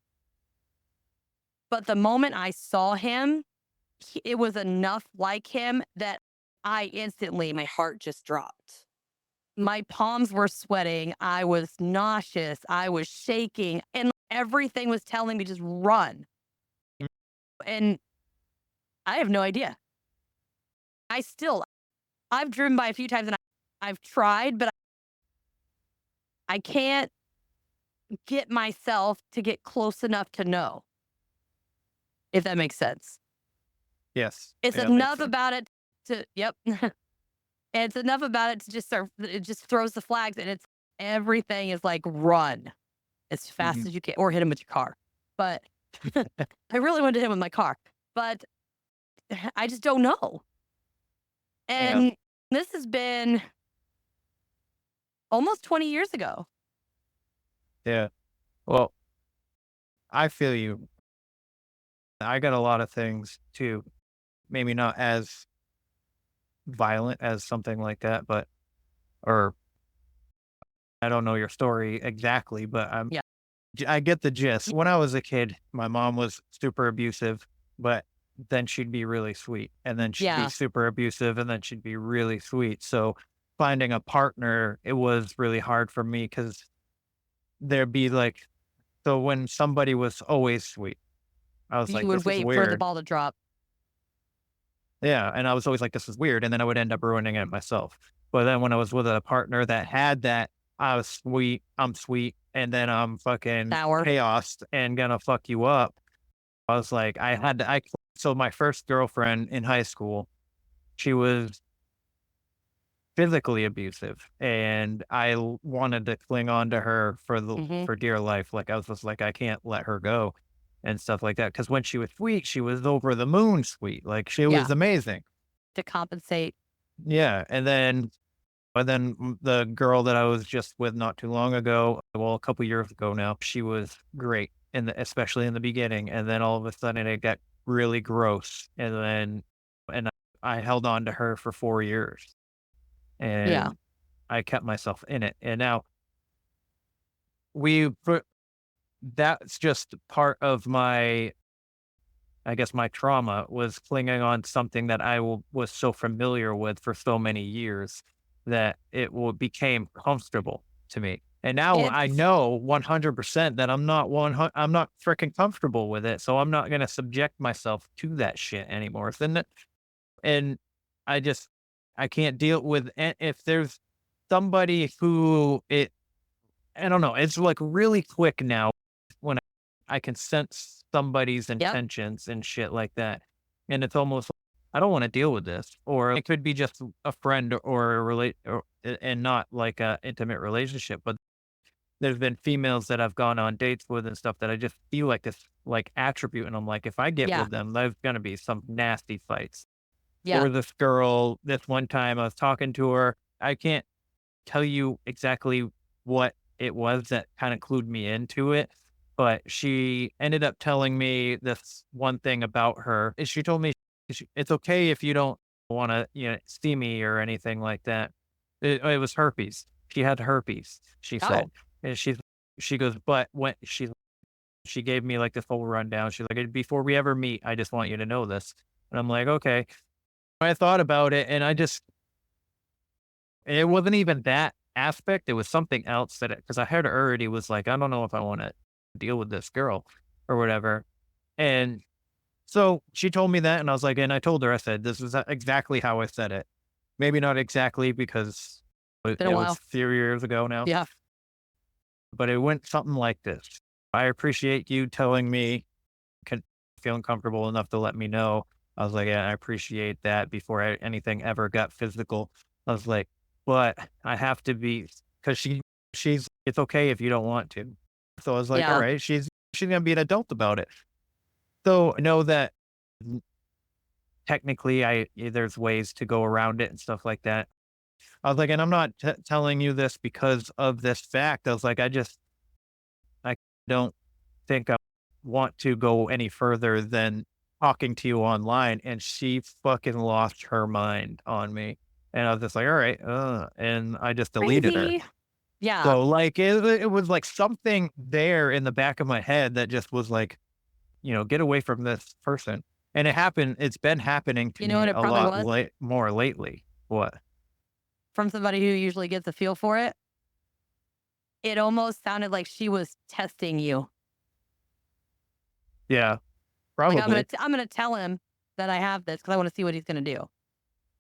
But the moment I saw him, it was enough like him that I instantly, my heart just dropped. My palms were sweating. I was nauseous. I was shaking. And everything was telling me just run. And I have no idea. I still, I've driven by a few times and I've tried, but I can't get myself to get close enough to know, if that makes sense. Yes. It's Yeah. Makes enough sense. about it to, yep. It's enough about it to just start, it just throws the flags and it's everything is like run as fast Mm-hmm. as you can or hit him with your car. But I really wanted to hit him with my car, but I just don't know. Yeah. And this has been almost 20 years ago. Yeah. Well, I feel you. I got a lot of things too. Maybe not as violent as something like that, but or I don't know your story exactly, but Yeah. I get the gist. When I was a kid, my mom was super abusive, but then she'd be really sweet, and then she'd be Yeah. super abusive, and then she'd be really sweet. So finding a partner, it was really hard for me because there'd be like, so when somebody was always sweet, I was You like, would this is wait for the weird. ball to drop. Yeah, and I was always like, "This is weird," and then I would end up ruining it myself. But then when I was with a partner that had that, I was sweet, I'm sweet, and then I'm fucking Sour. chaos and gonna fuck you up. I was like, I So my first girlfriend in high school, she was physically abusive, and wanted to cling on to her Hmm. for dear life. Like I was just like, I can't let her go and stuff like that. Because when she was sweet, she was over the moon sweet. Like she Yeah. was amazing. To compensate. Yeah, and then the girl that I was just with not too long ago, well, a couple years ago now, she was great especially in the beginning, and then all of a sudden it got really gross, and I held on to her for 4 years, Yeah. and I kept myself in it, and now we put that's just part of my, I guess, my trauma was clinging on something that was so familiar with for so many years that became comfortable to me. And now I It's know 100% that I'm not freaking comfortable with it. So I'm not going to subject myself to that shit anymore. And I just, I can't deal with if there's somebody who I don't know, it's like really quick now when I can sense somebody's Yep. intentions and shit like that. And it's almost like, I don't want to deal with this. Or it could be just a friend or and not like a intimate relationship. But there's been females that I've gone on dates with and stuff that I just feel like this like attribute. And I'm like, if I get Yeah. with them, there's gonna be some nasty fights. Yeah. Or this girl, this one time I was talking to her. I can't tell you exactly what it was that kind of clued me into it, but she ended up telling me this one thing about her. She told me it's okay if you don't want to, see me or anything like that. It was herpes. She had herpes, she said. Oh, And she goes, but she gave me like this whole rundown. She's like, before we ever meet, I just want you to know this. And I'm like, okay. I thought about it and it wasn't even that aspect, it was something else because I had already was like, "I don't know if I wanna deal with this girl," or whatever, and so she told me that, and I was like and I told her, I said, "This is exactly how I said it." Maybe not exactly because been a it was while. 3 years ago now, Yeah. but it went something like this. "I appreciate you telling me con feeling comfortable enough to let me know." I was like, "Yeah, I appreciate that," before anything ever got physical. I was like, "But I have to be," 'cause she's, "It's okay if you don't want to." So I was like, Yeah. "Alright, she's gonna be an adult about it." So I know that n technically there's ways to go around it and stuff like that. I was like, "And I'm not telling you this because of this fact." I was like, I don't think I want to go any further than talking to you online." And she fucking lost her mind on me. And I was just like, all right, and I just deleted her. Crazy. Yeah. So like it was like something there in the back of my head that just was like, get away from this person. And it's been happening to You know me what it a probably lot was? more lately. What? From somebody who usually gets a feel for it. It almost sounded like she was testing you. Yeah, Like probably. I'm gonna tell him that I have this because I want to see what he's gonna do.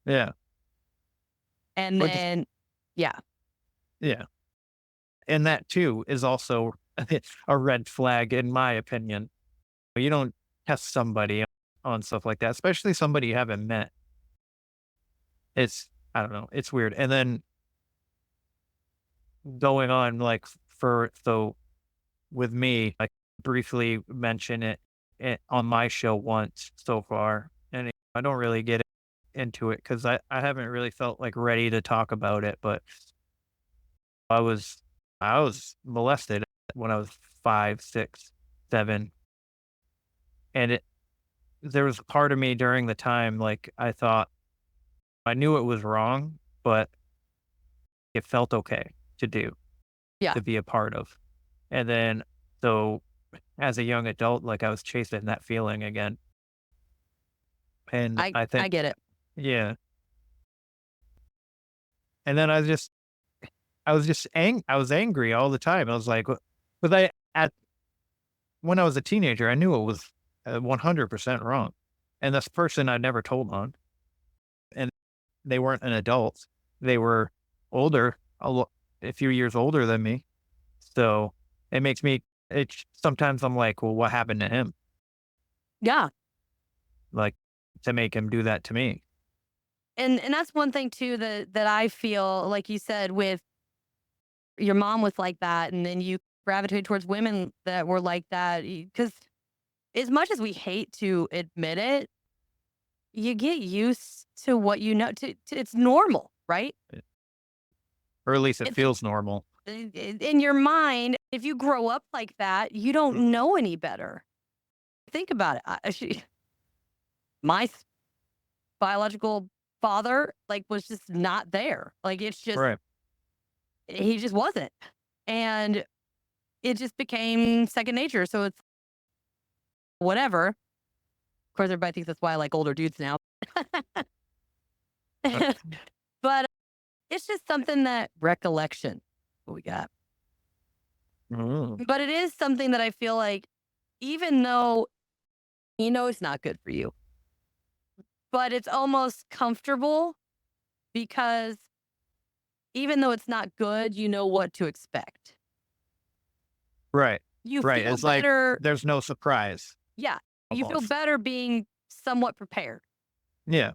Yeah. And Which is, then, yeah, yeah. And that too is also a red flag in my opinion. You don't test somebody on stuff like that, especially somebody you haven't met. I don't know, it's weird. And then going on like so with me, I briefly mention it on my show once so far. And I don't really get into it because I haven't really felt like ready to talk about it. But I was, I was molested when I was 5, 6, 7. And there was a part of me during the time, like I thought I knew it was wrong, but it felt okay to do, yeah, to be a part of. And then, so as a young adult, like I was chasing that feeling again. And I I think, get it. yeah. And then I was just I was angry all the time. I was like, because when I was a teenager, I knew it was 100% wrong. And this person I never told on, and they weren't an adult. They were older, a few years older than me. So it makes me, sometimes I'm like, well, what happened to him? Yeah. like to make him do that to me. And that's one thing too that I feel like you said with your mom was like that, and then you gravitate towards women that were like that. Because as much as we hate to admit it, you get used to what you know. To it's normal, right? Or at least it It's feels normal. in your mind. If you grow up like that, you don't know any better. Think about it. My biological father like was just not there. Like it's just Right. he just wasn't, and it just became second nature. So it's whatever. Of course, everybody thinks that's why I like older dudes now. But it's just something that recollection. What we got. Mm. But it is something that I feel like, even though you know it's not good for you, but it's almost comfortable because even though it's not good, you know what to expect. Right. You Right. feel It's like better. there's no surprise Yeah. You feel almost. better being somewhat prepared. Yeah.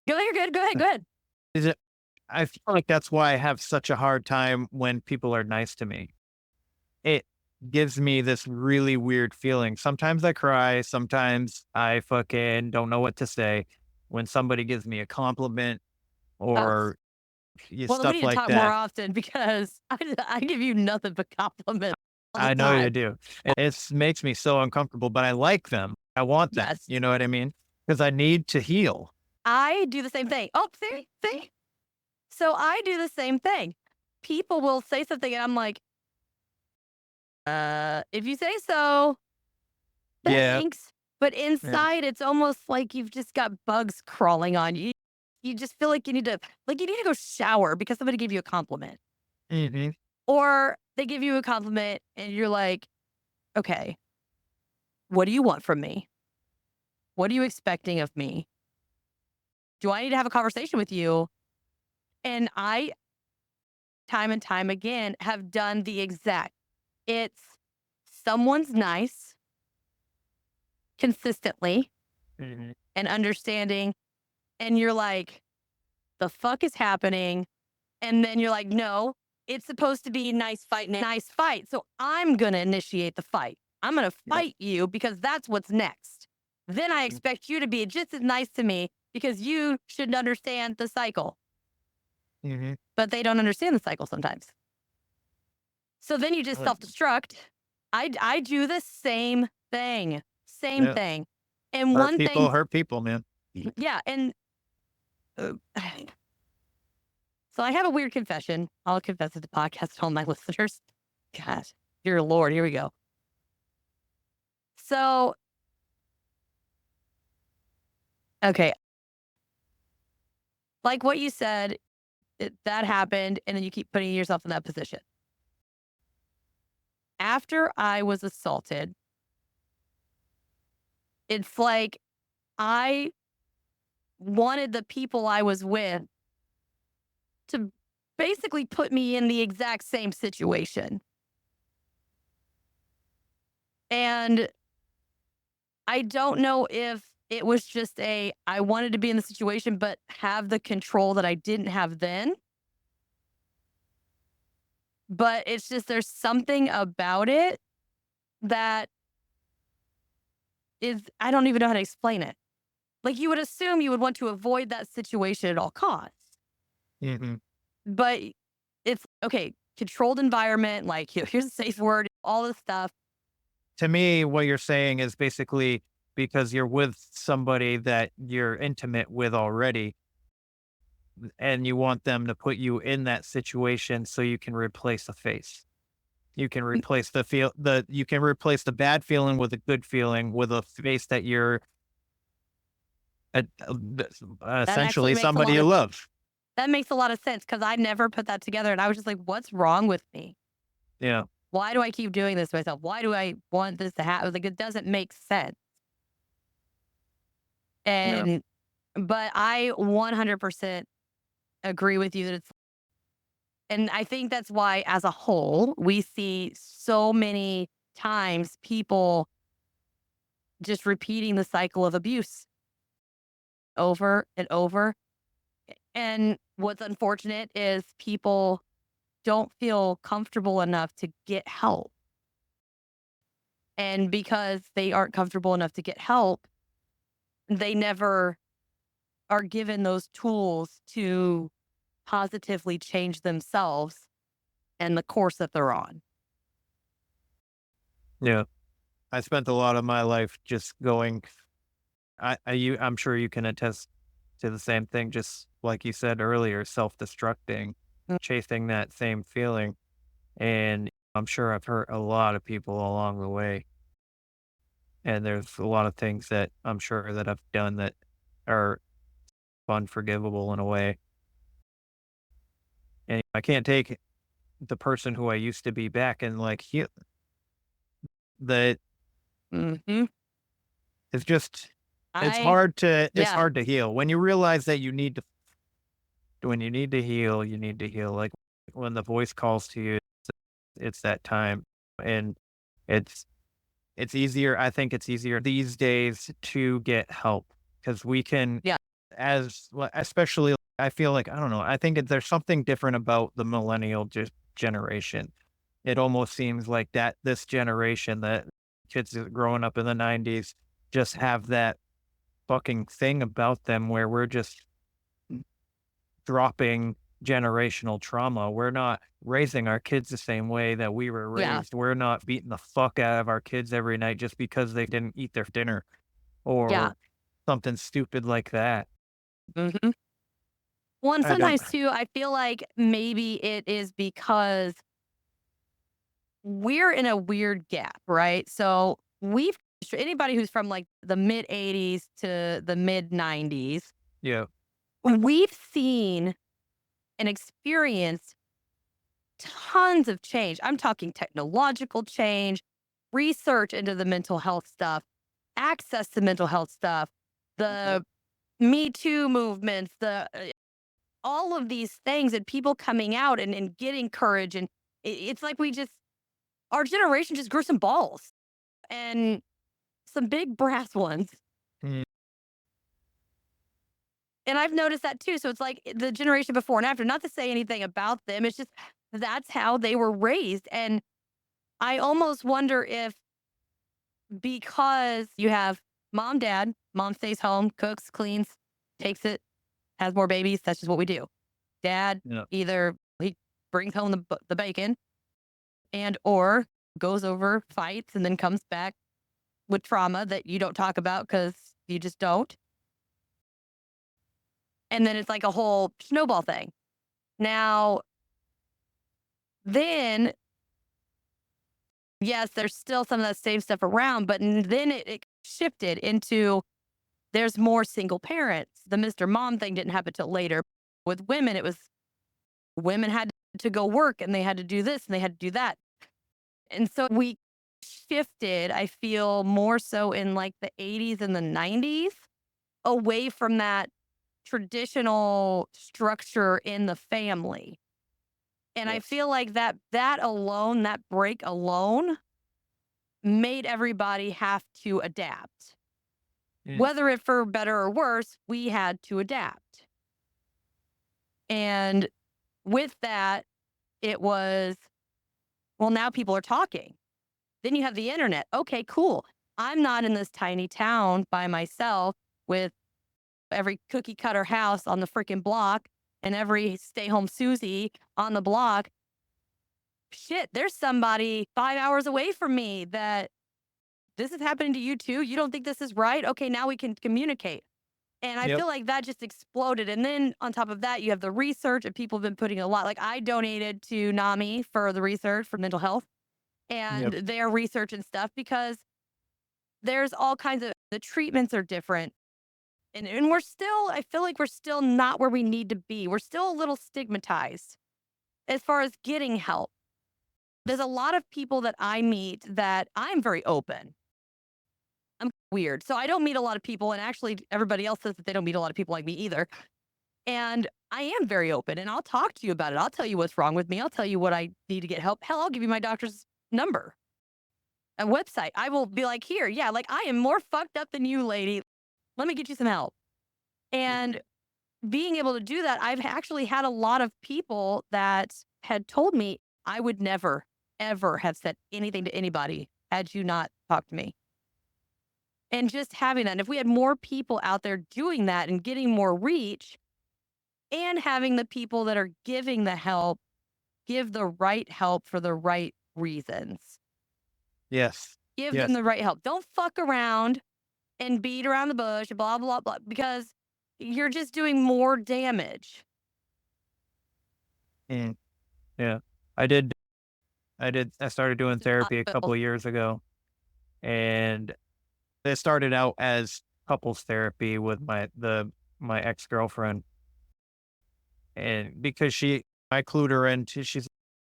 Go, you're good. Go ahead. Go ahead. Is it? I feel like that's why I have such a hard time when people are nice to me. It gives me this really weird feeling. Sometimes I cry. Sometimes I fucking don't know what to say when somebody gives me a compliment Oh, or well, then we stuff need to like talk more that. often because I give you nothing but compliments all the I know you time. do. It makes me so uncomfortable, but I like them. I want them. Yes. You know what I mean? Because I need to heal. I do the same thing. Oh, see? So I do the same thing. People will say something and I'm like, if you say so, Yeah. thanks. But Yeah. inside, it's almost like you've just got bugs crawling on you. You just feel like you need to go shower because somebody gave you a compliment. Hmm. Or they give you a compliment and you're like, okay, what do you want from me? What are you expecting of me? Do I need to have a conversation with you? And I, time and time again, have done the exact. It's someone's nice consistently Hmm. and understanding. And you're like, the fuck is happening? And then you're like, no, it's supposed to be nice fight, nice fight. So I'm going to initiate the fight. I'm going to Yep. fight you because that's what's next. Then I expect you to be just as nice to me because you should understand the cycle. Hmm. But they don't understand the cycle sometimes. So then you just self destruct. I do the same thing. Same Yeah. thing. And one thing, Hurt people, man. yeah. And uh, so I have a weird confession. I'll confess it to podcast to all my listeners. God, dear Lord, here we go. So, okay, like what you said, that happened, and then you keep putting yourself in that position. After I was assaulted, it's like I wanted the people I was with to basically put me in the exact same situation. And I don't know if it was just I wanted to be in the situation, but have the control that I didn't have then. But it's just, there's something about it that is, I don't even know how to explain it. Like you would assume you would want to avoid that situation at all costs. Hmm. But it's okay, controlled environment, like here's a safe word, all this stuff. To me, what you're saying is basically because you're with somebody that you're intimate with already, and you want them to put you in that situation so you can replace the face. You can replace you can replace the bad feeling with a good feeling with a face that you're uh, That actually essentially makes a somebody lot you of love. that makes a lot of sense because I never put that together, and I was just like, what's wrong with me? Yeah. Why do I keep doing this to myself? Why do I want this to happen? Like, it doesn't make sense. Yeah. And, but I 100% agree with you that and I think that's why, as a whole, we see so many times people just repeating the cycle of abuse over and over. And what's unfortunate is people don't feel comfortable enough to get help. And because they aren't comfortable enough to get help, they never are given those tools to positively change themselves and the course that they're on. Yeah. I spent a lot of my life just going, I'm sure you can attest to the same thing, just like you said earlier, self-destructing, Mm. chasing that same feeling. And I'm sure I've hurt a lot of people along the way. And there's a lot of things that I'm sure that I've done that are unforgivable in a way. And I can't take the person who I used to be back and like heal that. Mm-hmm. It's just, I, it's yeah, hard to heal when you realize that you need to, when you need to heal, you need to heal. Like when the voice calls to you, it's that time. And it's, it's easier. I think it's easier these days to get help because we can, yeah, especially, I feel like, I don't know, I think there's something different about the millennial generation. It almost seems like that this generation, that kids that growing up in the 90s, just have that fucking thing about them where we're just dropping generational trauma. We're not raising our kids the same way that we were yeah, raised. We're not beating the fuck out of our kids every night just because they didn't eat their dinner yeah. or something stupid like that. Mm-hmm. Well, and I don't. sometimes too, I feel like maybe it is because we're in a weird gap, right? So anybody who's from like the mid 80s to the mid 90s, Yeah. we've seen and experienced tons of change. I'm talking technological change, research into the mental health stuff, access to mental health stuff, the Me Too movements, all of these things, and people coming out and getting courage. And it's like our generation just grew some balls and some big brass ones. Mm. And I've noticed that too. So it's like the generation before and after, not to say anything about them. It's just that's how they were raised. And I almost wonder if because you have mom stays home, cooks, cleans, takes it, has more babies. That's just what we do. Dad, Yeah. either he brings home the bacon and or goes over, fights, and then comes back with trauma that you don't talk about because you just don't. And then it's like a whole snowball thing. Now, then, yes, there's still some of that same stuff around, but then it shifted into there's more single parents. The Mr. Mom thing didn't happen till later. With women, it was women had to go work and they had to do this and they had to do that. And so we shifted, I feel, more so in like the 80s and the 90s away from that traditional structure in the family. And I Yes. feel like that alone, that break alone made everybody have to adapt. Yeah. Whether it for better or worse, we had to adapt. And with that, it was, well, now people are talking. Then you have the internet. Okay, cool. I'm not in this tiny town by myself with every cookie cutter house on the freaking block and every stay home Susie on the block. Shit, there's somebody 5 hours away from me that this is happening to you too. You don't think this is right? Okay, now we can communicate. And I Yep. feel like that just exploded. And then on top of that, you have the research, and people have been putting a lot. Like I donated to NAMI for the research for mental health and Yep. their research and stuff because there's all kinds of the treatments are different. And we're still, I feel like we're still not where we need to be. We're still a little stigmatized as far as getting help. There's a lot of people that I meet that I'm very open. I'm weird. So I don't meet a lot of people. And actually, everybody else says that they don't meet a lot of people like me either. And I am very open and I'll talk to you about it. I'll tell you what's wrong with me. I'll tell you what I need to get help. Hell, I'll give you my doctor's number. a website. I will be like, here, yeah, like I am more fucked up than you, lady. Let me get you some help. And being able to do that, I've actually had a lot of people that had told me I would never, ever have said anything to anybody had you not talked to me. And just having that, and if we had more people out there doing that and getting more reach and having the people that are giving the help give the right help for the right reasons, Yes. give them Yes. the right help. Don't fuck around and beat around the bush, blah, blah, blah, because you're just doing more damage. Mm. Yeah. I did. I started doing therapy a couple of years ago, and it started out as couples therapy with my ex-girlfriend. And because I clued her into, she's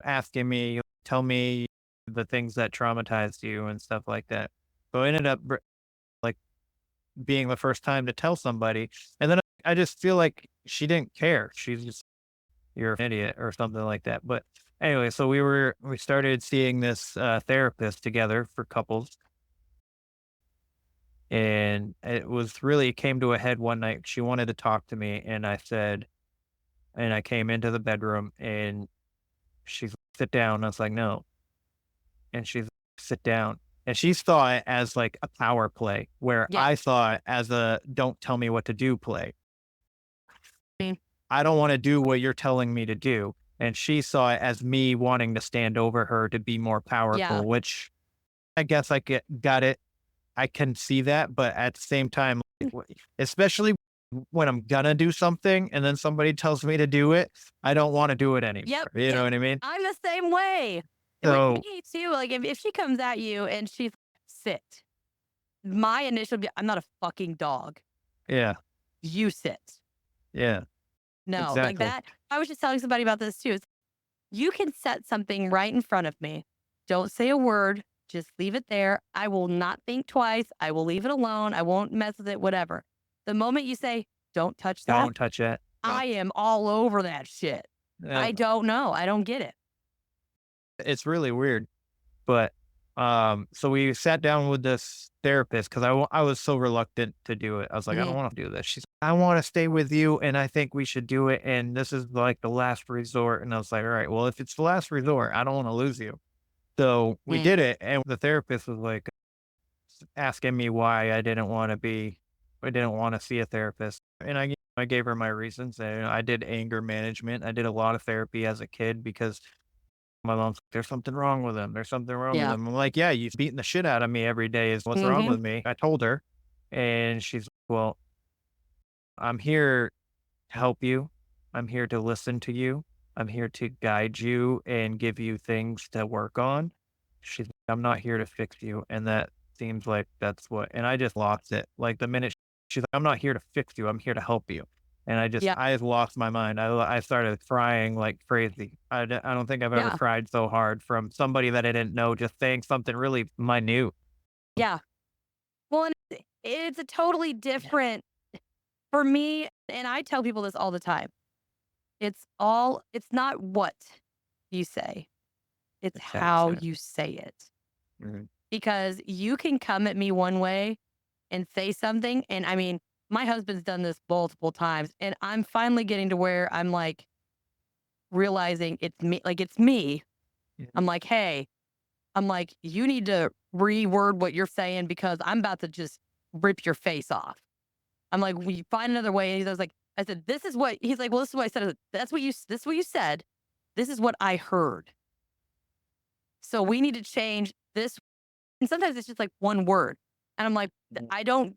asking me, tell me the things that traumatized you and stuff like that. So it ended up like being the first time to tell somebody. And then I just feel like she didn't care. She's just, you're an idiot or something like that. But anyway, so we started seeing this therapist together for couples. And it came to a head one night. She wanted to talk to me. And I came into the bedroom and she's like, sit down. I was like, no. And she's like, sit down. And she saw it as like a power play, where Yeah. I saw it as a don't tell me what to do play. Mm. I don't want to do what you're telling me to do. And she saw it as me wanting to stand over her to be more powerful, Yeah. which I guess got it. I can see that. But at the same time, especially when I'm gonna do something and then somebody tells me to do it, I don't want to do it anymore. Yep. You know what I mean? I'm the same way. So With me too. Like if she comes at you and she's sit, my initial be, I'm not a fucking dog. yeah, You sit. yeah, No, like exactly. that. I was just telling somebody about this too. You can set something right in front of me. Don't say a word. Just leave it there. I will not think twice. I will leave it alone. I won't mess with it, whatever. The moment you say, don't touch that, Don't touch it. I am all over that shit. Yeah, I don't know. I don't get it. it's really weird. But so we sat down with this therapist because I was so reluctant to do it. I was like, I don't Mhm. want to do this. She's, I want to stay with you, and I think we should do it. And this is like the last resort. And I was like, all right, well, if it's the last resort, I don't want to lose you. So we Mm. did it, and the therapist was like asking me why I didn't want to see a therapist, and I gave her my reasons. And I did anger management. I did a lot of therapy as a kid because my mom's like, "There's something wrong with him. There's something wrong with Yeah. him." I'm like, "Yeah, you're beating the shit out of me every day is what's wrong Hmm. with me." I told her, and she's, "Well, I'm here to help you. I'm here to listen to you. I'm here to guide you and give you things to work on." She's like, "I'm not here to fix you." And that seems like that's what, and I just lost it. Like the minute she's like, "I'm not here to fix you. I'm here to help you." And Yeah. I just lost my mind. I started crying like crazy. I don't think I've ever Yeah. cried so hard from somebody that I didn't know, just saying something really minute. Yeah. Well, and it's a totally different for me. And I tell people this all the time. It's not what you say, it's It's how you how say it. you say it. Mhm. Because you can come at me one way and say something. And I mean, my husband's done this multiple times. And I'm finally getting to where I'm like realizing it's me. Like, it's me. Yeah. I'm like, hey, I'm like, you need to reword what you're saying because I'm about to just rip your face off. I'm like, we find another way. And he was like, I said, this is what he's like, well, this is what I said. I said, this is what you said. This is what I heard. So we need to change this. And sometimes it's just like one word. And I'm like, I don't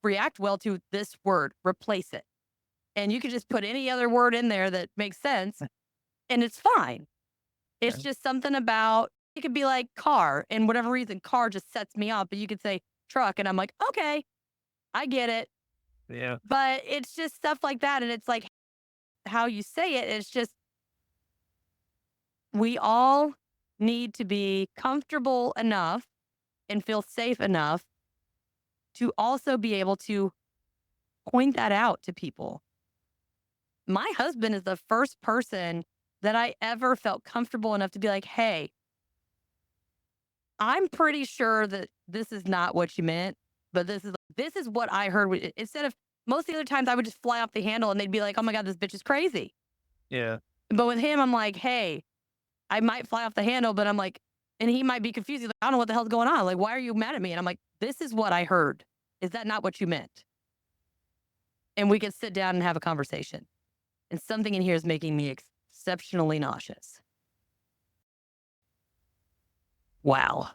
react well to this word. Replace it. And you could just put any other word in there that makes sense and it's fine. It's Yeah. just something about, it could be like car and whatever reason, car just sets me off. But you could say truck and I'm like, okay, I get it. Yeah. But it's just stuff like that. And it's like how you say it. It's just, we all need to be comfortable enough and feel safe enough to also be able to point that out to people. My husband is the first person that I ever felt comfortable enough to be like, hey, I'm pretty sure that this is not what you meant, but this is what I heard. Instead of most of the other times, I would just fly off the handle and they'd be like, "Oh my god, this bitch is crazy." Yeah. But with him, I'm like, "Hey, I might fly off the handle," but I'm like, and he might be confused. He's like, "I don't know what the hell's going on. Like, why are you mad at me?" And I'm like, "This is what I heard. Is that not what you meant?" And we could sit down and have a conversation. And something in here is making me exceptionally nauseous. Wow.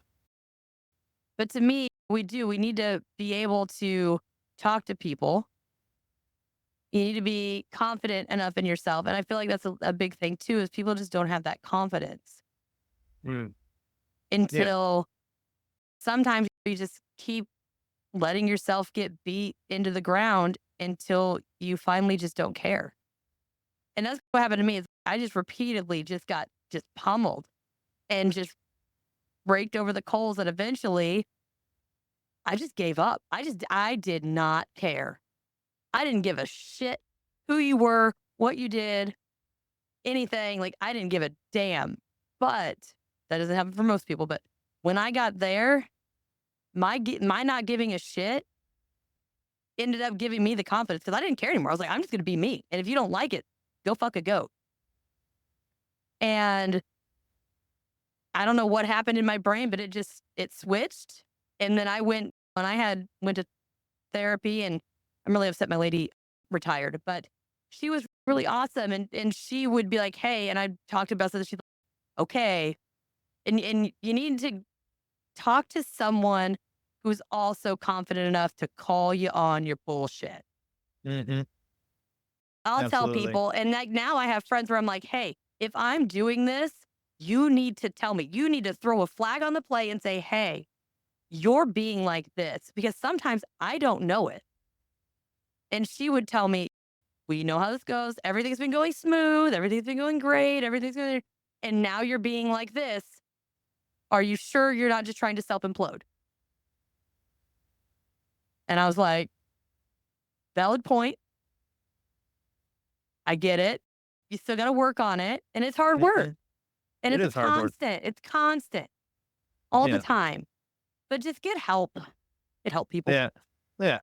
But to me, we need to be able to talk to people. You need to be confident enough in yourself. And I feel like that's a big thing too, is people just don't have that confidence Mm. Yeah. until sometimes you just keep letting yourself get beat into the ground until you finally just don't care. And that's what happened to me is I just repeatedly just got just pummeled and just raked over the coals, and eventually I just gave up. I did not care. I didn't give a shit who you were, what you did, anything. Like, I didn't give a damn. But that doesn't happen for most people. But when I got there, my not giving a shit ended up giving me the confidence because I didn't care anymore. I was like, I'm just going to be me. And if you don't like it, go fuck a goat. And I don't know what happened in my brain, but it switched. And then when I went to therapy, and I'm really upset my lady retired, but she was really awesome. And she would be like, "Hey," and I talked about this. She's like, "Okay." And you need to talk to someone who's also confident enough to call you on your bullshit. Hmm. I'll tell Absolutely. people. And like now I have friends where I'm like, "Hey, if I'm doing this, you need to tell me. You need to throw a flag on the play and say, 'Hey, you're being like this,' because sometimes I don't know it." And she would tell me, "We know how this goes. Everything's been going smooth. Everything's been going great. Everything's going, and now you're being like this. Are you sure you're not just trying to self implode?" And I was like, "Valid point. I get it. You still got to work on it. And it's hard work. Mhm. And It it's is hard work. It's constant all the Yeah. time. But just get help. It help people." Yeah. Yeah.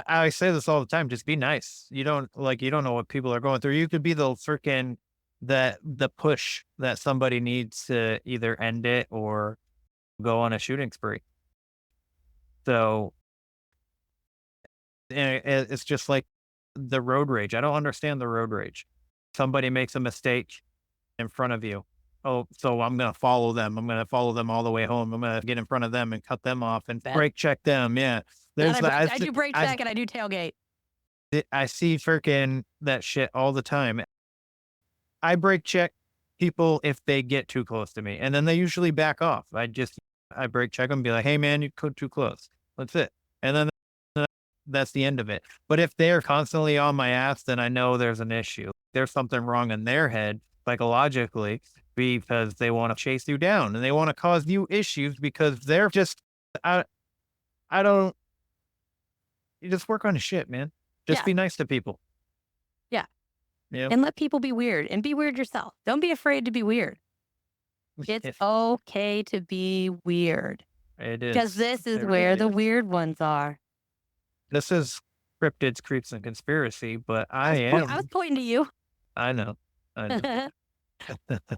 I say this all the time. Just be nice. You don't know what people are going through. You could be the freaking the push that somebody needs to either end it or go on a shooting spree. So it's just like the road rage. I don't understand the road rage. Somebody makes a mistake in front of you. Oh, so I'm gonna follow them. I'm gonna follow them all the way home. I'm gonna get in front of them and cut them off and That, brake check them. Yeah. that There's that. I do brake check and I do tailgate. I see freaking that shit all the time. I brake check people if they get too close to me, and then they usually back off. I brake check them, and be like, "Hey man, you go too close." That's it, and then that's the end of it. But if they're constantly on my ass, then I know there's an issue. There's something wrong in their head psychologically because they want to chase you down and they want to cause you issues because they're just I I don't. You just work on your shit, man. Just Yeah. be nice to people. Yeah. Yeah. And let people be weird and be weird yourself. Don't be afraid to be weird. It's If okay to be weird it because is, this is it where really the is. we're ones are. This is cryptids, creeps, and conspiracy, but I was pointing to you. I know, I know.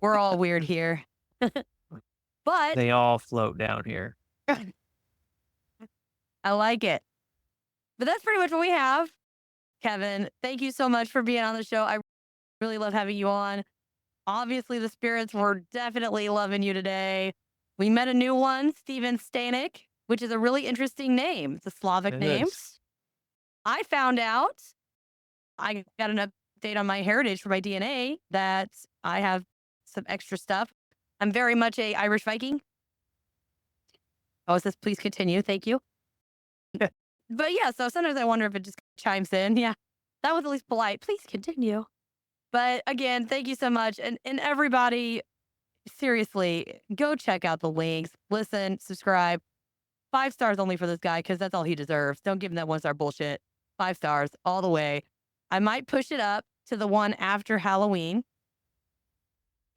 We're all weird here. But They all float down here. I like it. But that's pretty much what we have. Kevin, thank you so much for being on the show. I really love having you on. Obviously, the spirits were definitely loving you today. We met a new one, Steven Stanek, which is a really interesting name. It's a Slavic It name. is. I found out, I got an update on my heritage for my DNA that I have some extra stuff. I'm very much a Irish Viking. Oh, it says please continue. Thank you. But yeah, so sometimes I wonder if it just chimes in. Yeah, that was at least polite. Please continue. But again, thank you so much. And everybody, seriously, go check out the links. Listen, subscribe. 5 stars only for this guy because that's all he deserves. Don't give him that 1 star bullshit. 5 stars all the way. I might push it up to the one after Halloween.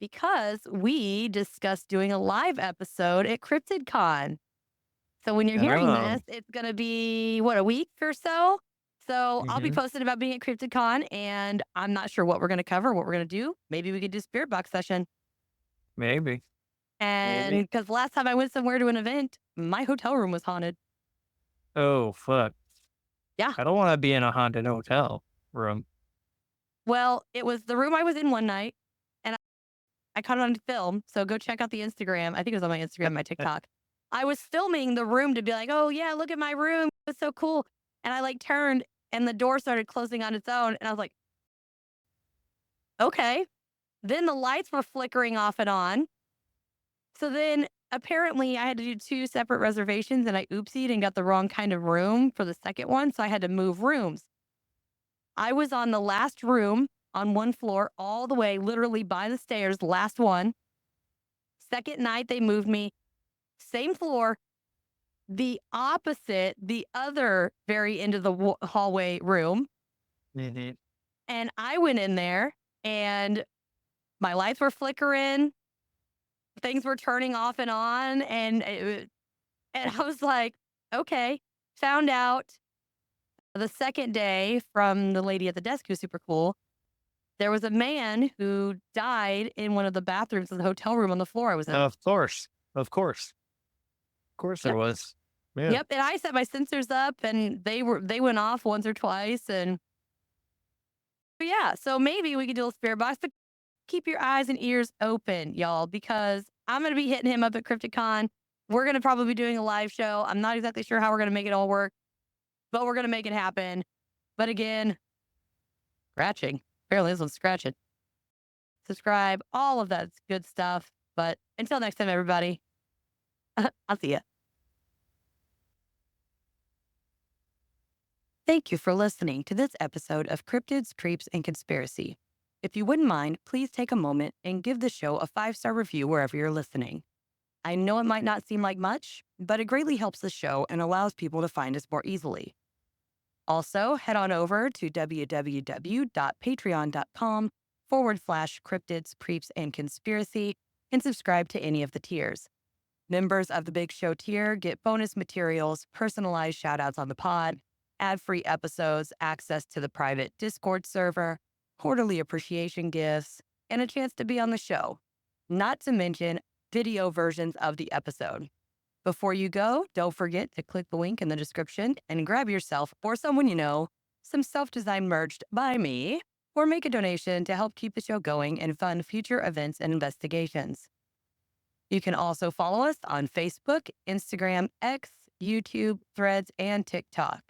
because we discussed doing a live episode at CryptidCon. So when you're hearing Oh. this, it's going to be, what, a week or so? So I'll be Hmm. posting about being at CryptidCon, and I'm not sure what we're going to cover, what we're going to do. Maybe we could do spirit box session. Maybe. And Maybe. because last time I went somewhere to an event, my hotel room was haunted. Oh, fuck. Yeah. I don't want to be in a haunted hotel room. Well, it was the room I was in one night, and I caught it on film. So go check out the Instagram. I think it was on my Instagram, my TikTok. I was filming the room to be like, oh, yeah, look at my room. It's so cool. And I like turned and the door started closing on its own. And I was like, okay. Then the lights were flickering off and on. So then apparently I had to do 2 separate reservations and I oopsied and got the wrong kind of room for the second one. So I had to move rooms. I was on the last room on one floor, all the way literally by the stairs, last one. Second night, they moved me, same floor, the opposite, the other very end of the hallway room. Hmm. And I went in there and my lights were flickering, things were turning off and on. And I was like, okay. Found out the second day from the lady at the desk who's super cool. There was a man who died in one of the bathrooms of the hotel room on the floor I was in. Of course. Of course. Of course there Yep. was. Yeah. Yep. And I set my sensors up and they went off once or twice. And yeah, so maybe we could do a spirit box, but keep your eyes and ears open, y'all, because I'm going to be hitting him up at CryptidCon. We're going to probably be doing a live show. I'm not exactly sure how we're going to make it all work, but we're going to make it happen. But again, scratching. Apparently this one's scratching. Subscribe, all of that's good stuff. But until next time, everybody, I'll see ya. Thank you for listening to this episode of Cryptids, Creeps, and Conspiracy. If you wouldn't mind, please take a moment and give the show a 5-star review wherever you're listening. I know it might not seem like much, but it greatly helps the show and allows people to find us more easily. Also, head on over to www.patreon.com/cryptids, creeps, and conspiracy and subscribe to any of the tiers. Members of the Big Show tier get bonus materials, personalized shoutouts on the pod, ad-free episodes, access to the private Discord server, quarterly appreciation gifts, and a chance to be on the show. Not to mention video versions of the episode. Before you go, don't forget to click the link in the description and grab yourself or someone you know some self-designed merch by me, or make a donation to help keep the show going and fund future events and investigations. You can also follow us on Facebook, Instagram, X, YouTube, Threads, and TikTok.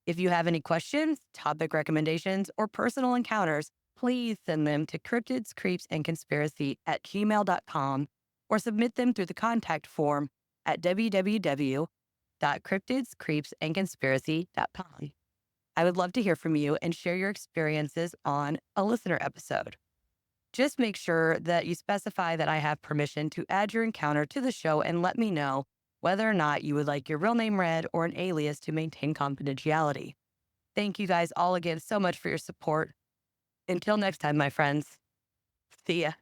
If you have any questions, topic recommendations, or personal encounters, please send them to cryptidscreepsandconspiracy@gmail.com or submit them through the contact form at www.cryptidscreepsandconspiracy.com. I would love to hear from you and share your experiences on a listener episode. Just make sure that you specify that I have permission to add your encounter to the show and let me know whether or not you would like your real name read or an alias to maintain confidentiality. Thank you guys all again so much for your support. Until next time, my friends. See ya.